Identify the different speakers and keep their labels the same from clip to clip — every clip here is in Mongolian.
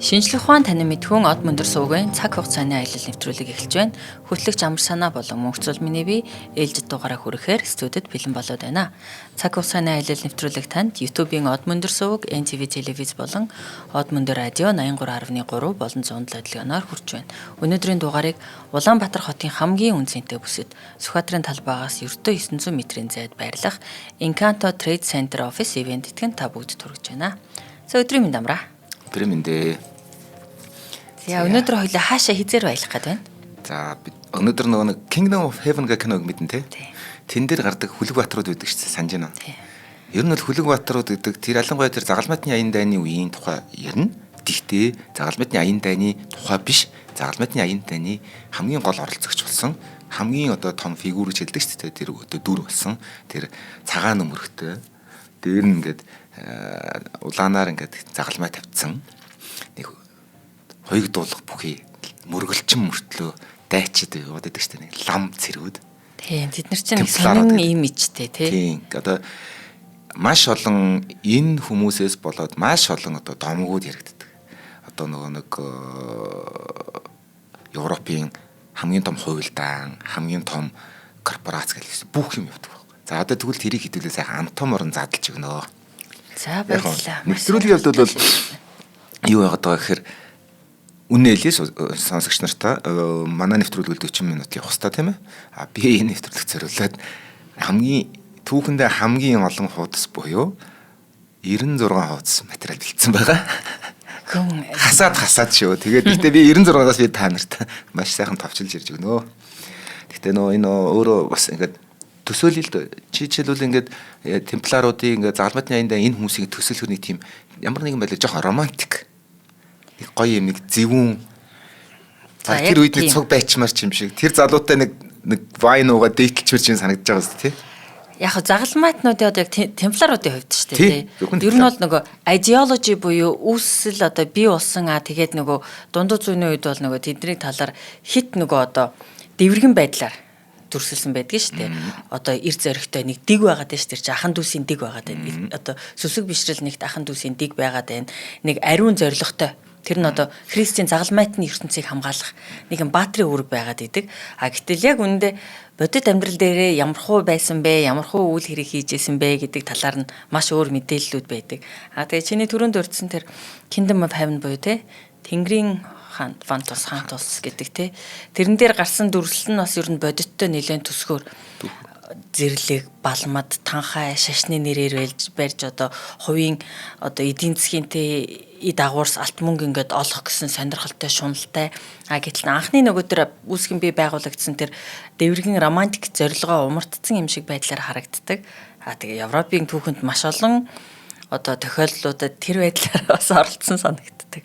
Speaker 1: Шинжлэх ухаан таны мэдхүүн од мөндөр суугийн цаг хугацааны аялал нэвтрүүлэг эхэлж байна. Хөтлөгч амар санаа болон мөнхцөл миний бие ээлжид дугаараа хүрэхээр студид бэлэн болоод байна. Цаг хугацааны аялал нэвтрүүлэг танд YouTube-ийн од мөндөр сууг, NTV телевиз болон од мөндөр радио 83.3 болон 100 хөтөлбөрөөр хүрч байна. Өнөөдрийн дугаарыг Улаанбаатар хотын хамгийн үнцэнтэй бүсэд Сүхбаатарын талбайгаас ердөө 900 м-ийн зайд байрлах Encanto Trade Center Office Event этгэн та бүгд төрөж байна. За өдрийн мэнд амраа.
Speaker 2: Премэндэ.
Speaker 1: За өнөөдөр хоёлаа хаашаа хизээр баялах гээд байна.
Speaker 2: За өнөөдөр нэг Kingdom of Heaven гэх киног мэдэн те. Тэн дээр гардаг Хүлэгбаатарууд байдаг шүү дээ, санаж байна. Ер нь бол Хүлэгбаатарууд гэдэг тэр ялангуяа тэр Загалмайтны аян дайны үеийн тухай ярина. Тэгтээ Загалмайтны аян дайны тухай биш, Загалмайтны аян дайны хамгийн гол оролцогч болсон хамгийн одоо том фигүр гэж хэлдэг шүү дээ. Тэр одоо дүр болсон. Тэр цагаан өмөрхтэй. Дээр нь ингээд улаанаар ингээд загалмай тавьсан нэг хоёрдуулах бүхий мөргөлчин мөртлөө дайчид яваад байдаг шүү дээ. Нэг лам цэрүүд. Тийм, тэд нар чинь сонин имижтэй тий. Одоо маш олон энэ хүмүүсээс болоод маш олон одоо домгууд яригддаг. Одоо нэг Европын хамгийн том хувилдаан, хамгийн том корпорац гэсэн бүх юм явдаг байхгүй. За одоо тэгвэл тэрийг хэдүүлээ сайхан антоморн задлж өгнө.
Speaker 1: За баярлалаа.
Speaker 2: Нэвтрүүлгийн явдал бол юу яагаад байгаа гэхээр үнэлээ сонсогч нартаа манай нэвтрүүлгэл 40 минут явах хэрэгтэй тийм ээ. А би энэ нэвтрүүлэг зориулаад хамгийн түүхэндээ хамгийн олон хуудас буюу 96 хуудас материал бэлдсэн байгаа. Хасаад шүү. Тэгээд гэхдээ би 96-аас би та нарт маш сайхан товчилж ирж өгнө. Гэхдээ энэ өөрөө бас ингээд төсөөлөлд жишээлбэл ингээд темпларуудын ингээд загалмайтны аяндаа энэ хүмүүсийг төсөөлөх нэг тийм ямар нэгэн байдлаар жоохон романтик нэг гоё юм нэг зөвүүн тэр үед нэг цуг байчмаар ч юм шиг тэр залуутай нэг вайн уугаа дээтлж мэрч санагдаж байгаа зү тий.
Speaker 1: Яг загалмайтнуудын одоо яг темпларуудын хувьд шүү дээ тий. Ер нь бол нөгөө ideology буюу үүсэл одоо бий болсон тэгээд нөгөө дундуу зүйн үед бол нөгөө тэдний талаар хит нөгөө одоо дэврэгэн байдлаар дүрсэлсэн байдаг шүү дээ. Одоо эр зоригтой нэг дэг байгаад байна шүү дээ. Ахын дүүсийн дэг байгаад байна. Одоо сүсэг бишрэл нэгт ахын дүүсийн дэг байгаад байна. Нэг ариун зоригтой. Тэр нь одоо Христийн загалмайтны ертөнцийг хамгаалах нэгэн баатрийн үүрэг байгаад идэг. А гэтэл яг үүндээ бодит амьдрал дээрээ ямархуу байсан бэ, ямархуу үйл хэрэг хийжсэн бэ гэдэг талаар нь маш өөр мэдээллүүд байдаг. А тэгээ чиний түрүүнд өрдсөн тэр Kingdom of Heaven буюу те Тэнгэрийн фантас хантус гэдэг те тэрэн дээр гарсан дүрслэл нь бас ер нь бодиттой нэлээд төсгөр зэрлэг балмад танхай шашны нэрээр барьж одоо хувийн одоо эдийн засгийнхээ дагуурс алт мөнгө ингээд олох гэсэн сонирхолтой шуналтай гэтэл анхны нөгөө тэр үүсгэн бий байгуулагдсан тэр дэврэгэн романтик зорилгоо умартцсан юм шиг байдлаар харагддаг. Тэгээ Европын түүхэнд маш олон одоо тохиолдлуудад тэр байдлаар бас оролцсон санагддаг.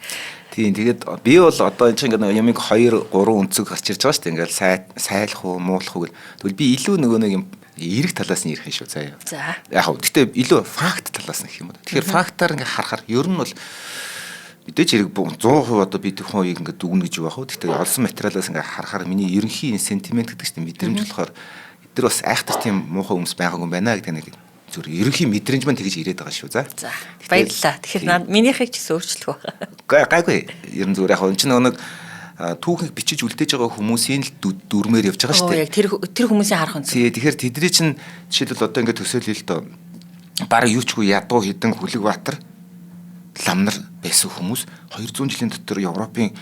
Speaker 2: Тийм тэгээд би бол одоо энэ чинь ингээд ямиг 2 3 өнцөг гарч ирж байгаа шүү дээ. Ингээд сайлах уу, муулах уу гэл. Тэгвэл би илүү нөгөө нэг юм эерэг талаас нь ярих юм шүү заяа.
Speaker 1: За.
Speaker 2: Яг хөө гэтээ илүү факт талаас нь гэх юм уу. Тэгэхээр фактаар ингээд харахаар ер нь бол мэдээж хэрэг 100% одоо би тэр хоёрыг ингээд дүгнэ гэж байх уу. Гэтээ олсон материалаас ингээд харахаар миний ерөнхий сентимент гэдэг чинь мэдрэмж болохоор эдгээр бас айхтар тийм муухай хүмүүс байгаагүй юм байна гэдэг нэг зүр ерөнхий мэдрэмж маань тэгж ирээд байгаа шүү. За.
Speaker 1: Баярлалаа. Тэгэхээр минийхийг ч гэсэн өөрчлөх
Speaker 2: байна. Гайгүй. Ер нь зүгээр яг энэ чинь нэг түүхийг бичиж үлдээж байгаа хүмүүсийн л дүрмээр явж байгаа шүү дээ.
Speaker 1: Яг тэр хүмүүсийн харах үнэ.
Speaker 2: Тэгэхээр тэдний чинь жишээлбэл одоо ингээд төсөөлөл л доо бараг юу ч үгүй ядуу хідэн Хүлэгбаатар ламнар байсан хүмүүс 200 жилийн дотор Европын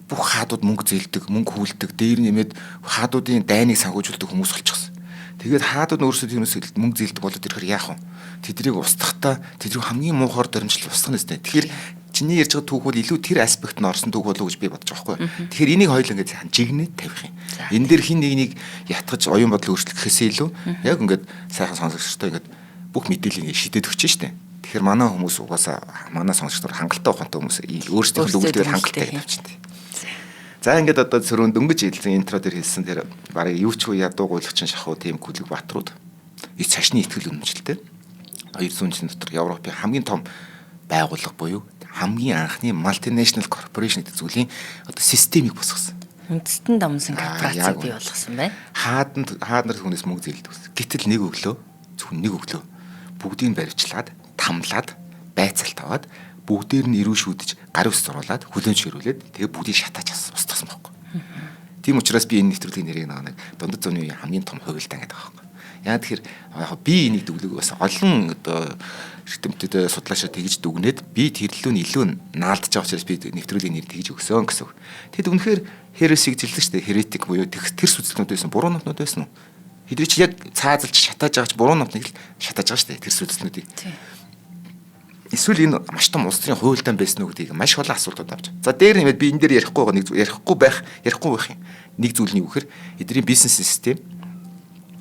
Speaker 2: бүх хаадууд мөнгө зээлдэг, мөнгө хүлдэг, дээр нэмээд хаадуудын дайныг санхүүжүүлдэг хүмүүс болчихсон. Тэгээд хаадууд нь өөрсдөө тиймээс мөнгө зээлдэг болоод ирэхээр яах вэ? Тэднийг устгахтаа тэднийг хамгийн муухайгаар дөрмжил устгах нь өстэй. Тэгэхээр чиний ярьж байгаа түүх бол илүү тэр аспект нь орсон түүх болов уу гэж би бодож байгаа байхгүй. Тэгэхээр энийг хоёул ингээд жигнээд тавих юм. Энэ дээр хин нэгнийг ятгаж оюун бодол өөрчлөх гэхээсээ илүү яг ингээд сайхан сонсогчтой ингээд бүх мэдээллийг шидэд өгч штэ. Тэгэхээр манай хүмүүс угаасаа манай сонсогчдод хангалттай ухаантай хүмүүс өөрсдийнхөө дүгнэлтээр хангалттай тавьчихна. За ингээд одоо сөрөнд дөнгөж хэлсэн интро дээр хэлсэн тэр барыг юу ч үе ядуугуулгачин шахуу тийм Хүлэгбаатарууд их цашны ихтгэл үнэмшилтэй 200 жилийн дотор Европын хамгийн том байгууллага буюу хамгийн анхны multinational corporation гэдэг зүйлийн одоо системийг босгосон.
Speaker 1: Үндэстэн дамсан корпорац бий болгосон байна.
Speaker 2: Хааднар хүнээс мөнгө зээлдэг. Гэтэл нэг өглөө зөвхөн нэг өглөө бүгдийг баривчлаад, тамлаад, байцаалт аваад бүгдээр нь ирүүн шүүдэж гар ус зуруулаад хүлэн ширүүлээд тэгээ бүгдийг шатааж устгасан байхгүй. Тийм учраас би энэ нэвтрүүлгийн нэрийг нэг дундад зууны үеийн хамгийн том хувилтаа гэдэг байгаа байхгүй. Яа тэгэхээр яг би энийг дүглэг бас олон одоо эрдэмтэд судлаачид тэгж дүгнээд би тэрлүү нь илүү наалдж байгаа учраас би нэвтрүүлгийн нэр тэгж өгсөн гэсэн. Тэгэд үнэхээр хересийг жилдэг шүү дээ. Heretic буюу тэрс үзэлтнүүд байсан, буруу номнууд байсан уу? Хэдий ч яг цаазалж шатааж байгаа ч буруу номныг л шатааж байгаа шүү дээ. Тэрс үзэлтнүүдийг. Эсвэл энэ маш том улс төрийн хуйлтан байсан уу гэдгийг маш олон асуултууд авч. За дээр нэмээд би энэ дээр ярихгүй байх юм. Нэг зүйл нь юу гэхээр эдний бизнес систем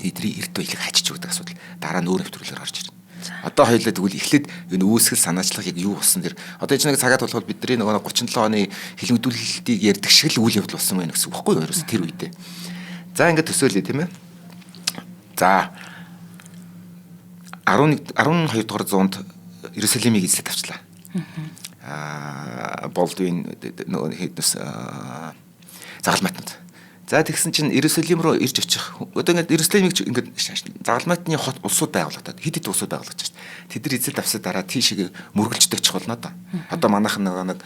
Speaker 2: эдний эрт баялаг хачиж өгдөг асуудал. Дараа нь өөр нэвтрүүлгээр орж ирнэ. Одоо хоёулаа тэгвэл эхлээд энэ үүсгэл санаачлах яг юу болсон дэр. Одоо энэ нэг цагаад болохоор бидний нөгөө 37 оны хилмигдүүлэлтийг ярьдаг шиг л үйл явдал болсон байна гэсэн үг байхгүй юу? Ерөөс тэр үедээ. За ингээд төсөөлье тийм ээ. За 12 дугаар зуунд Иерусалимыг эзлээд авчлаа. Болдвин нөгөө хэднэс загалмайтнууд. За тэгсэн чинь Иерусалим руу ирж очих. Одоо ингээд Иерусалимыг ингээд загалмайтны хот улсууд байгуулагдаад хэд улсууд байгуулагдаж байна. Тэд нар эзэлд авсаа дараа тийшээ мөргөлжтэй очих болно доо. Одоо манайх нэг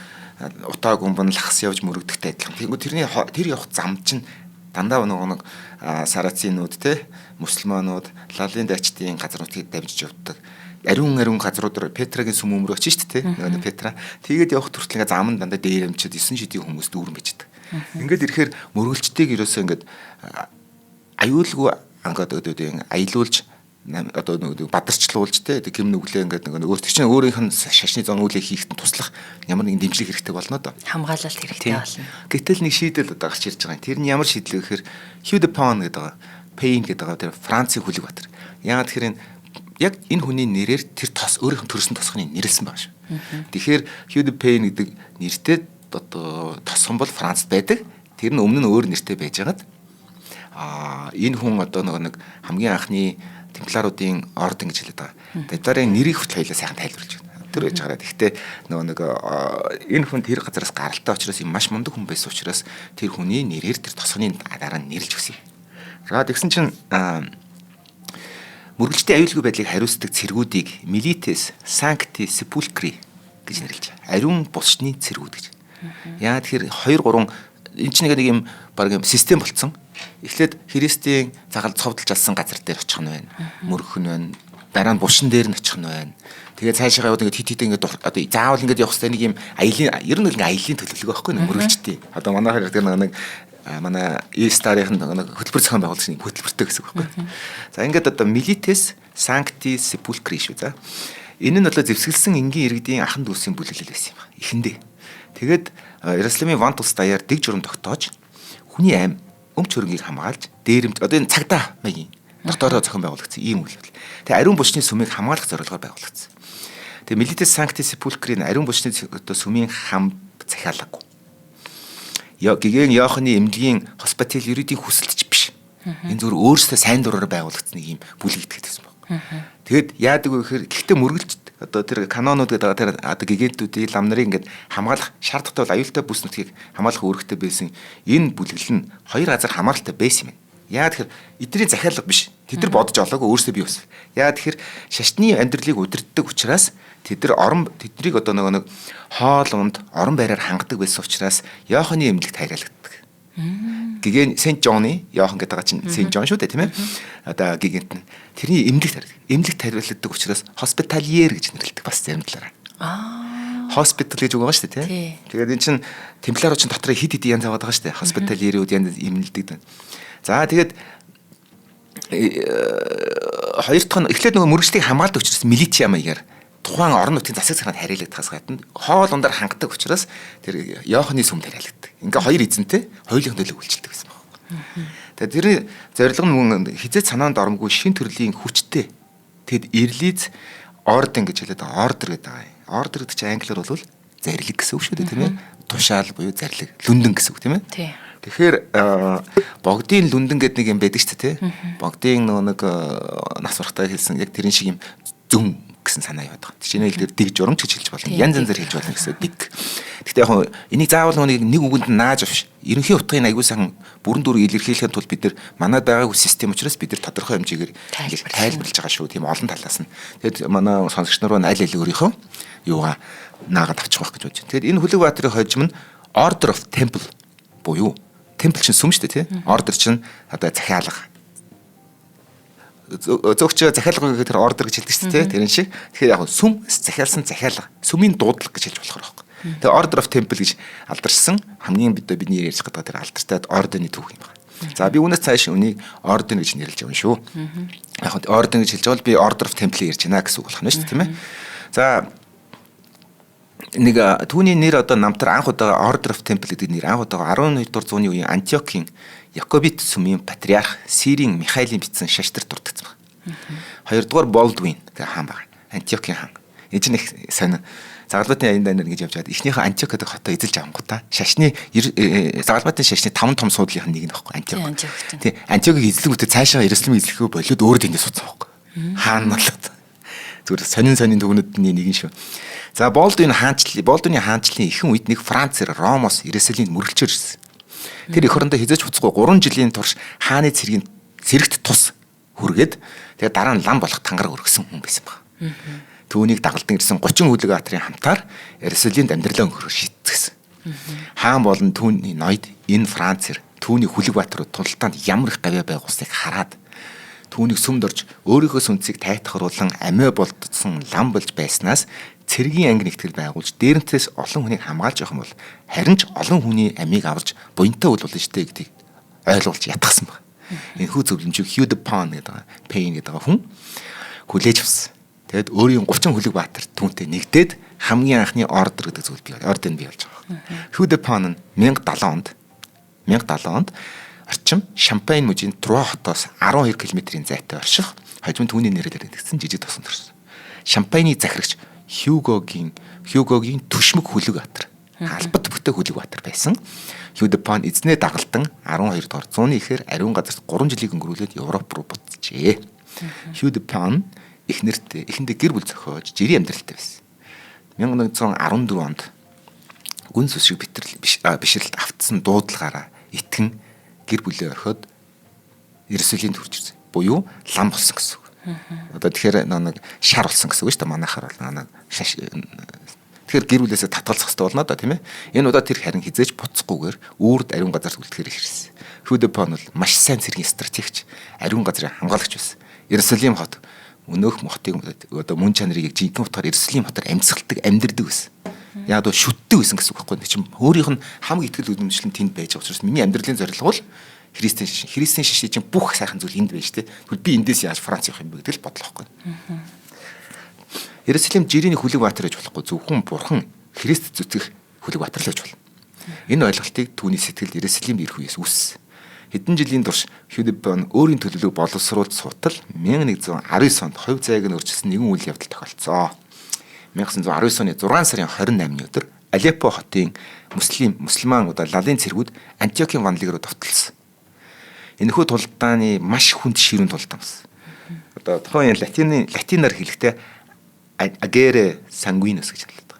Speaker 2: утаа гүмбэн лахас явж мөрөгдөхтэй адилхан. Тэгвэл тэр явах зам чинь дандаа нэг сарацинууд те мусульманууд лалын дайчдын газруудыг дамжиж явдаг. Ариун газрууд Петрагийн сүм өмөр очиж шүү дээ. Нөгөө Петра. Тэгээд явах хүртэл ингээд зам нь дандаа дээр юмчид 9 шидийн хүмүүс дүүрэн бичдэг. Ингээд ирэхээр мөргөлчтэйг ерөөсөө ингээд аюулгүй ангад өдөөдөө аялуулж одоо нөгөө бадарчлуулж те гэм нүглээ ингээд нөгөө чинь өөрийнх нь шашны зон үйлээ хийхэд туслах ямар нэгэн дэмжлэг хэрэгтэй болно доо.
Speaker 1: Хамгаалалт хэрэгтэй болно.
Speaker 2: Гэтэл нэг шийдэл одоо гарч ирж байгаа юм. Тэр нь ямар шийдэл вэ гэхээр Hugh de Payne гэдэг байгаа. Payne гэдэг байгаа тэр Францын хүлэг батар. Яагаад тэгэхээр яг энэ хүний нэрээр тэр тос өөрийнх нь төрсөн тосхны нэрлсэн байгаа шүү. Тэгэхээр Hugh de Payne гэдэг нэртэй одоо тосхон бол Францд байдаг. Тэр нь өмнө нь өөр нэртэй байжгаад энэ хүн одоо нэг хамгийн анхны темпларуудын орден гэж хэлээд байгаа. Темпларын нэрийг хүртэл хоёлаа сайхан тайлбарлаж байна. Тэр байж байгаа. Гэхдээ энэ хүн тэр газараас гаралтай учраас маш мундаг хүн байсан учраас тэр хүний нэрээр тэр тосхны дараа нь нэрлж өгсөн. За тэгсэн чинь мөргөлчтэй аюулгүй байдлыг хариуцдаг цэргүүдийг Milites Sancti Sepulchri гэж нэрлэж байгаа. Ариун булчны цэргүүд гэж. Яа тэгэхээр 2 3 энэ ч нэг юм баг юм систем болцсон. Эхлээд Христийн цагаал цовдолж алсан газар дээр очих нь байна. Мөргөх нь байна. Дараа нь булшин дээр нь очих нь байна. Тэгээд цаашаа яваад ингээд хит ингээд одоо заавал ингээд явах хэрэгтэй нэг юм аялын ер нь нэг аялын төлөвлөгөө байхгүй нэг мөргөлчтэй. Одоо манайхаар гэдэг нэг манай E-Star-ийн нэг хөтөлбөр зохион байгуулагчны хөтөлбөртэй гэсэн үг байхгүй. За ингээд одоо Milites Sancti Sepulchri шүү за. Энэ нь бол зэвсгэлсэн энгийн иргэдийн ахан дүүсийн бүлэглэл байсан юм байна. Эхэндээ. Тэгээд Иерусалимын Вантус даяар дэг журам тогтоож хүний аим өмч хөрөнгийг хамгаалж дээрэмж одоо энэ цагдаа маягийн доктороо зохион байгуулагдсан ийм үйл явдал. Тэгээ ариун булчны сүмийг хамгаалах зорилгоор байгуулагдсан. Тэгээ Milites Sancti Sepulchri-ийн ариун булчны одоо сүмийн хам захиалгагүй. Гэгэн Йоханы эмнэлгийн хоспитал ерөөдийн хүсэлтч биш. Энэ зөвхөн өөрөөсөө сайн дураар байгуулагдсан нэг юм бүлэг итгэдэг байсан байна. Тэгэд яадаг вэ гэхээр гэхдээ мөргөлж одоо тэр канонууд гэдэг тэр одоо гигантуудын лам нарыг ингээд хамгаалах шаардлагатай бол аюултай бүс нутгийг хамгаалах үүрэгтэй байсан энэ бүлэглэл нь 2 газар хамааралтай байсан юм. Яагаад тэгэхээр эдний захиалга биш. Тэд нар бодож олоогүй өөрсдөө бий болсон. Яагаад тэгэхээр шашны амьдралыг удирддаг учраас тэднийг одоо нэг хоол унд орон байраар хангадаг байсан учраас Йоханы эмнэлэгт хайрлагдаг. Гигэн Сент Жоны Йохан гэдэг чинь Сент Жон шүү дээ тийм ээ. Одоо гигэнт нь тэрний эмнэлэгт хайрлагдаг учраас хоспитальер гэж нэрлэдэг бас зарим талаараа. Хоспитал гэж үг байгаа шүү дээ тийм. Тэгээд эн чинь темпларууд чинь дотроо хид янз аваад байгаа шүү дээ. Хоспитальерүүд янз эмнэлдэг. За тэгээд хоёр дахь нь эхлээд нөгөө мөрөгчдийг хамгаалдаг учраас милиц маягаар тухайн орон нутгийн засаг захиргаанд хариалагдахаас гадна хоол ундаар хангадаг учраас тэр Йоханы сүмд хариалагддаг. Ингээ хоёр эзэнтэй хоёулын төлөө үйлчилдэг гэсэн байна. Тэгээд тэр зорилго нь хизээ санаанд оромгүй шин төрлийн хүчтэй тэгэд ирлиз орден гэж хэлээд ордер гэдэг байгаа. Ордер гэдэг чинь англиар бол зарлиг гэсэн үг шүү дээ тийм ээ. Тушаал буюу зарлиг, лүндэн гэсэн үг тийм ээ. Тийм. Тэгэхээр богдын лүндэн гэдэг нэг юм байдаг шүү дээ тийм. Богдын нэг нас барахтаа хэлсэн яг тэрэн шиг юм зөв гэсэн санаа яваад байгаа. Чиний хэл дээр дэг журамч гэж хэлж болно. Янз янзаар хэлж болно гэсэн дэг. Гэхдээ яг энийг заавал нэг үгэнд нааж авш. Ерөнхий утгыг аягүй сайхан бүрэн дүрийг илэрхийлэхэд тул бид нар манад байгаагүй систем учраас бид нар тодорхой хэмжээгээр тайлбарлаж байгаа шүү. Тийм олон талаас нь. Тэгэд манай сонсогч нар аль аль өөрийнхөө юугаа наагаад авчих байх гэж бодож байна. Тэгэхээр энэ Хүлэг баатрын хожим нь Order of Temple буюу Temple чинь сүм шүү дээ, тий. Order чинь одоо захиалга. Зөвхөн захиалга гэхээр ордер гэж хэлдэг шүү дээ. Тэрэн шиг. Тэгэхээр яг сүм захиалсан захиалга. Сүмийн дуудлага гэж хэлж болохоор байхгүй. Тэгээ Order of Temple гэж алдаршсан хамгийн бидний ярьж байгаа тэр алдартай ордены түүх юм байна. За би үүнээс цааш үнийг орден гэж нэрлэж байгаа шүү. Яг орден гэж хэлж байгаа бол би Order of Temple ярьж байна гэсэн үг болох нь шүү дээ, тийм ээ. За нэг түүний нэр одоо намтар анх удаа Order of Temple гэдэг нэр анх удаа 12 дугаар зууны үеийн Антиокийн Якобит сүмийн патриарх Сирийн Михаилийн бичсэн шаштар дурдсан байна. Хоёрдугаар Болдвин гэх хаан байна. Антиокийн хаан. Энэ чинь их сайн Загалбаатны аян дайнаар ингэж явж байгаад эхнийхээ Антиок гэдэг хотоо эзэлж авангуудаа шашны Загалбаатны шашны 5 том суудлынх нь нэг нь байхгүй Антиок. Тий Антиокийг эзлэнгүүтээ цаашаа Иерусалим эзлэхөө болоод өөрөө тэндээ суцсан байхгүй. Хаан болоод зүгээр сонин төгнөдний нэг нь шүү. За Болдвины хаанчлалын ихэнх үед нэг Францээр Ромоос Иерусалимд мөргөлчөөр ирсэн. Тэр эх орондоо хизээж буцахгүй 3 жилийн турш хааны цэрэгт тус хүргээд тэгээ дараа нь лам болох тангараг өргөсөн хүн байсан баг. Түүнийг дагалдан ирсэн 30 Хүлэг баатрын хамтаар Иерусалимд амьдралаа өнгөрөх шийдсэн. Хаан болон түүний ноёд энэ Францээр түүний Хүлэг баатрууд тултаанд ямар их гавьяа байгуулсныг хараад түүнийг сүмд орж өөрийнхөө сүнцийг тайтгаруулан амиа болдсон лам болж байснаас цэргийн анги нэгтгэл байгуулж дээрнтээс олон хүнийг хамгаалж явах юм бол харин ч олон хүний амийг аварч буянтаа үлуулна штэ гэдгийг ойлгуулж ятгсан баг. Энэхүү зөвлөмжийг Hugh de Payne гэдэг хүн хүлээж авсан. Тэгэд өөрийн 30 Хүлэг баатар түүнтэй нэгдээд хамгийн анхны ордер гэдэг зүйл орден бий болж байгаа. Hugh de Payne нь 1070 онд орчим Шампань мужийн Троо хотоос 12 км-ийн зайтай орших хожим түүний нэрээр нэгдсэн жижиг тосонд орсон. Шампаний захирагч Хьюгогийн төшмөг Хүлэг баатар албат бүтээх Хүлэг баатар байсан. Hugh de Payne эзнээ дагалдан 12 дугаар зууны ихэр ариун газарт 3 жилийг өнгөрүүлээд Европ руу буцжээ. Hugh de Payne эхэндээ гэр бүл зохиож жирийн амьдралтай байсан. 1114 онд гүн сүсэг бишрэлт автсан дуудлагаараа итгэн гэр бүлээ орхиод Иерусалимд хурж ирсэн. Буюу лам болсон гэсэн үг. Одоо тэгэхээр нэг шар болсон гэсэн үг шүү дээ. Манайхаар бол нэг тэгэхээр гэр бүлээсээ татгалзах хэрэгтэй болно да тийм ээ. Энэ удаа тэр харин хизээж буцахгүйгээр үрд ариун газарт үлдэхээр ирсэн. Hugh de Payne бол маш сайн цэргийн стратегч, ариун газрын хамгаалагч байсан. Иерусалим хот өнөөх хотыг одоо мөн чанарыг жинхэнэ утгаар Иерусалим хотоор амьсгалдаг, амьдэрдэг байсан. Яг одоо шүтдэг байсан гэсэн үг байхгүй. Тэг чим өөрийнх нь хам итгэл үнэмшлэн тэнд байж байгаа учраас миний амьдралын зорилго бол Христийн шишээ чинь бүх сайхан зүйл энд байж тээ. Тэгвэл би эндээс яаж Франц явах юм бэ гэдэг л бодлоо байхгүй. Иерусалим жирийн Хүлэг баатар гэж болохгүй зөвхөн бурхан Христ зүтгэх Хүлэг баатар л гэж болно. Энэ ойлголтыг түүний сэтгэлд Иерусалимд ирэх үеэс үүссэн. Хэдэн жилийн турш Hugh de Payne өөрийн төлөвлөгөөг боловсруулж суутал 1119 онд хувь зайг нь өөрчилсөн нэгэн үйл явдал тохиолдсон. 1919 оны 6 сарын 28-ны өдөр Алеппо хотын мусульман лалын цэргүүд Антиокийн ванлыг руу довтолсон. Энэхүү тулдааны маш хүнд ширүүн тулдаан байсан. Одоо тухайн латинаар хэлэхдээ agere sanguinis гэж хэлдэг.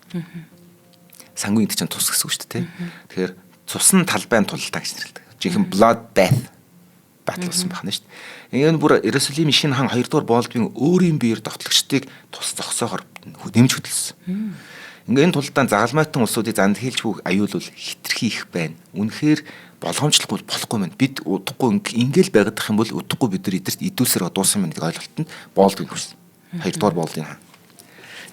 Speaker 2: Sanguin гэдэг чинь тус гэсэн үг шүү дээ. Тэгэхээр цусны талбайн тулдаан гэж нэрлэдэг. Жинхэнэ blood bath батлсан байна шүү дээ. Энэ бүр Иерусалимийн шинэ хан 2 дугаар Болдвин өөрийн биеэр довтлогчдыг тус зогсоохоор нэмж хөдөлсөн. Ингээ энэ тулдаан загалмайтан улсуудыг занд хийлж бүх аюулвал хитрхи их байна. Үнэхээр болгоомжлохгүй болохгүй мэн. Бид удахгүй ингээл байгаад их юм бол удахгүй бид нар эдэрт идүүлсээр дууссан мэн гэдэг ойлголтод Болдвин хүрсэн. 2 дугаар Болдвин хаан.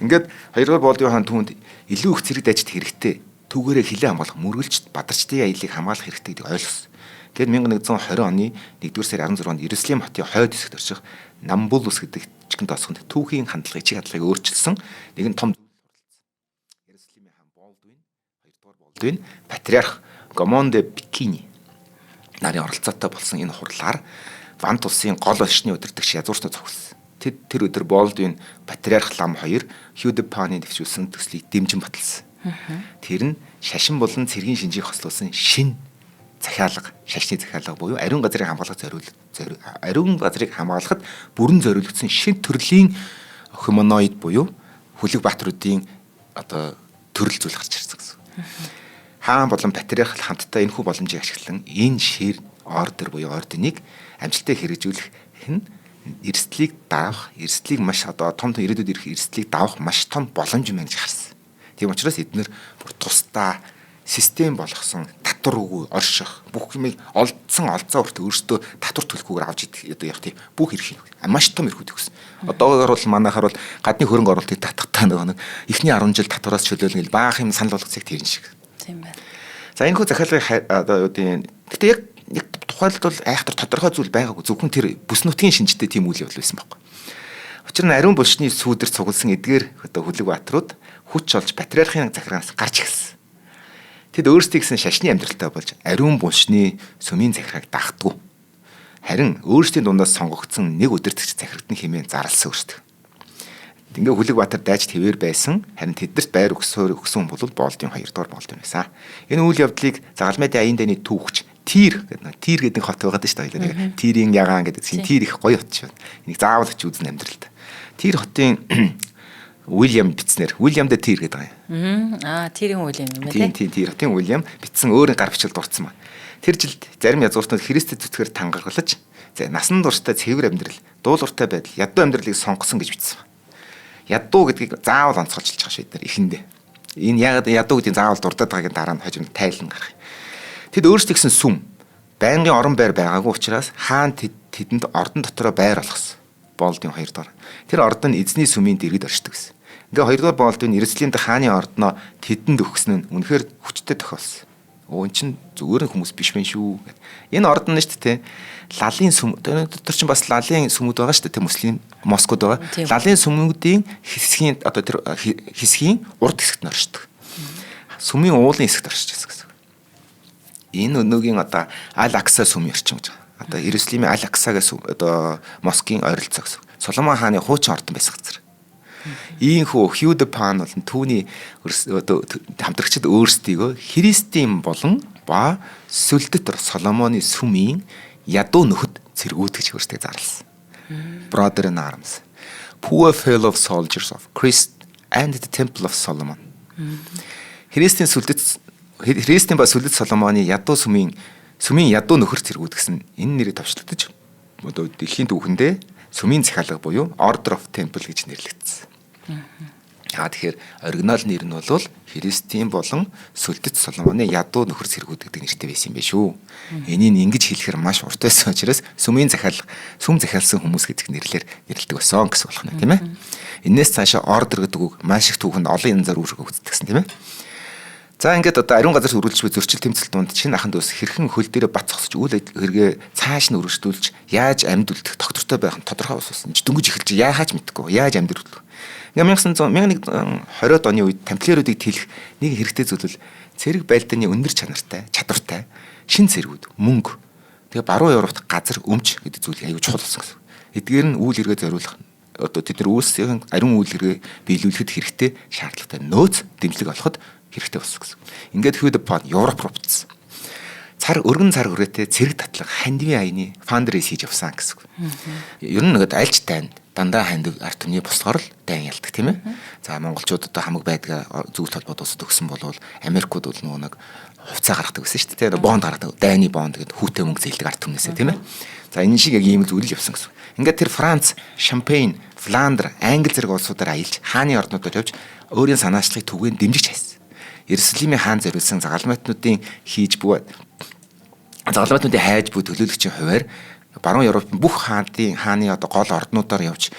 Speaker 2: Ингээд 2 дугаар Болдвин хаан түүнд илүү их зэрэг дайчд хэрэгтэй. Түүгээрээ хилээ хамгаалах, мөргөлчд, бадарчдын аяллыг хамгаалах хэрэгтэй гэдгийг ойлгосон. Тэгээд 1120 оны 1-р сарын 16-нд Иерусалим хотын хойд хэсэгт орших Намбулус гэдэг жижигэн тосгонд түүхийн хандлагыг чиг хандлагыг өөрчилсөн нэгэн том Иерусалимийн хаан Болдвин, 2 дугаар Болдвин, патриарх Гомон де Пикини нарын оролцоотой болсон энэ хурлаар Вант улсын гол оршны удирдагч язгууртаа зогссон. Тэр өдөр Болдвин патриарх лам 2 Hugh de Payne дэвшүүлсэн төслийг дэмжин баталсан. Тэр нь шашин болон цэргийн шинжийг хослуулсан шин захиалга, шашны захиалга буюу ариун газрыг хамгаалахад бүрэн зориулагдсан шин төрлийн humanoid буюу Хүлэг баатруудын одоо төрөл зүйл гарч ирсэн гэсэн. Хаан болон патриарх хамтдаа энэхүү боломжийг ашиглан энэ шир ордер буюу орденыг амжилттай хэрэгжүүлэх нь эрсдлийг маш одоо том ирээдүйд ирэх эрсдлийг давах маш том боломж мэн гэж харсан. Тийм учраас эднэр бүр тусдаа систем болгосон татвар үгүй орших бүх юмыг олдсон олцоо хүртэл өөртөө татвар төлөхгүйгээр авч идэх одоо яг тийм бүх эрх юм. Маш том эрхүүд өгсөн. Одоогоор бол манайхаар бол гадны хөрөнгө оруулалтыг татахтаа нэг эхний 10 жил татвараас чөлөөлнө гэл баах юм санал болгоцыг тэрэн шиг.
Speaker 1: Тийм байна.
Speaker 2: За энэ хүү захиалгын одоо юу гэдэг. Гэтэ яг тухайлбал айхтар тодорхой зүйл байгаагүй. Зөвхөн тэр бүс нутгийн шинжтэй тийм үйл явдал байсан байхгүй. Учир нь ариун булшны сүүдэр цугласан эдгээр одоо Хүлэгбаатарууд хүч олж патриархын захираас гарч ирсэн. Тэд өөрсдийн гэсэн шашны амьдралтай болж ариун булшны сүмийн захиргааг дагтгүй. Харин өөрсдийн дундаас сонгогдсон нэг удирдагч захирагдсан хэмээн зарласан өөрсдөө. Ингээ Хүлэгбаатар дайж твээр байсан. Харин тэдэрт байр өгсөн хүн бол Боолдын 2 дугаар Боолд байсан. Энэ үйл явдлыг Загалмайдын аян дэний түүхч Тир гэдэг хот байгаад шүү дээ. Тирийн ягаан гэдэг чинь Тир их гоё хот шүү. Энийг заавал очиж үзнэ амьдралд. Тир хотын Уильям бичснээр Уильям дэ Тир гэдэг юм.
Speaker 1: Тирийн Уильям юм байна.
Speaker 2: Тийм Тир хотын Уильям бичсэн өөрийн гар бичил дурдсан ба. Тэр жилд зарим язгууртнууд Христэд зүтгэр тангаргалж насан туршдаа цэвэр амьдрал, дуулууртай байдал, ядуу амьдралыг сонгосон гэж бичсэн. Ядуу гэдгийг заавал онцгойлж байгаа шүү дээ эхэндээ. Энэ яг ядуу гэдгийг заавал дурдаад байгаагийн дараа нь хожим тайлан гарах. Тэд өөрсдөө гэсэн сүм байнгын орон байр байгаагүй учраас хаан тэдэнд ордон дотроо байр олгосон. Боолдын 2 дугаар. Тэр ордон нь эзний сүмийн дэргэд оршдог гэсэн. Ингээ 2 дугаар Боолдын Иерусалимд хааны ордноо тэдэнд өгсөн нь үнэхээр хүчтэй тохиолсон. Өө эн чин зүгээр хүмүүс биш байх шүү гэд. Энэ ордон нь шүү дээ. Лалын сүм дотор чинь бас лалын сүмүүд байгаа шүү дээ. Муслим Москвад байгаа. Лалын сүмүүдийн хэсгийн одоо тэр хэсгийн урд хэсэгт нь оршдог. Сүмийн уулын хэсэгт оршиж байгаа гэсэн. Энэ өнөөгийн одоо Аль-Акса сүмийн орчин гэж байгаа. Одоо Иерусалимын Аль-Аксагаас одоо Москвийн ойролцоо гэсэн. Соломон хааны хуучин ордон байсан газар. Ийхүү Хьюдепан болон түүний одоо хамтрагчид өөрсдийгөө Христийн болон ба сүлдэт Соломоны сүмийн ядуу нөхөд цэргүүд гэж өөрсдөө зарласан. Brother in arms, poor fellow soldiers of Christ and the Temple of Solomon. Христийн ба сүлдэт Соломоны ядуу сүмийн ядуу нөхөр цэргүүд гэсэн энэ нэрийг товчлогдож одоо дэлхийн түүхэндээ сүмийн захиалга буюу Order of Temple гэж нэрлэгдсэн. Тэгэхээр оригинал нэр нь бол Христийн болон сүлдэт Соломоны ядуу нөхөр цэргүүд гэдэг нэртэй байсан юм байна шүү. Энийг ингэж хэлэхээр маш урт байсан учраас сүм захиалсан хүмүүс гэдэг нэрлэлээр нэрлэдэг байсан гэсэн болох нь тийм ээ. Энээс цаашаа ордер гэдэг үг маш их түүхэнд олон янзаар үүрэг өгдөгсөн тийм ээ. За ингээд одоо ариун газар үргэлж буй зөрчил тэмцэл донд шинэ ахын дүүс хэрхэн хөл дээрээ бат цогсож үйл хэрэгээ цааш нь өргөжлүүлж яаж амьд үлдэх тогтвортой байх нь тодорхой болсон. Дөнгөж эхэлж яахаач мэдэхгүй яаж амьд үлдэх. 1920-д оны үед тамплиеруудыг тэлэх нэг хэрэгтэй зүйл бол цэрэг байлдааны өндөр чадвартай шин цэргүүд мөнгө тэгээ баруун Европт газар өмч гэдэг зүйлийг аюул чухал болсон гэсэн. Эдгээр нь үйл хэрэгээ зориулах одоо тэд нар үүссэн ариун үйл хэрэгээ биелүүлэхэд хэрэгтэй шаардлагатай нөөц дэмжлэг олоход хэрэгтэй болсон гэсэн. Ингээд Хьюдепан Европ руу буцсан. Өргөн цар хүрээтэй цэрэг татлага хандивын аяны фандрейс хийж явсан гэсэн. Ер нь нэгэд альж тайнд дандаа хандив арт түмний босгоор л дайн ялдаг тийм ээ. За монголчууд одоо хамаг байдгаа зөвлөлт холбоод усад өгсөн болвол Америкууд бол нөгөө нэг хувьцаа гаргадаг гэсэн шүү дээ. Бонд гаргадаг. Дайны бонд гэдэг хүүтэй мөнгө зээлдэг арт түмнээсээ тийм ээ. За энэ шиг яг ийм зүйл явсан гэсэн. Ингээд тэр Франц, Шампейн, Фландр, Англи зэрэг улсуудаар аялж хааны орнуудад явж өөрийн санаачлагыг түгээн дэмжиж хайсан. Иерусалимийн хаан зориулсан загалмайтнуудын хайж буй төлөөлөгчийн хуваар баруун Европын бүх хааны одоо гол орднуудаар явж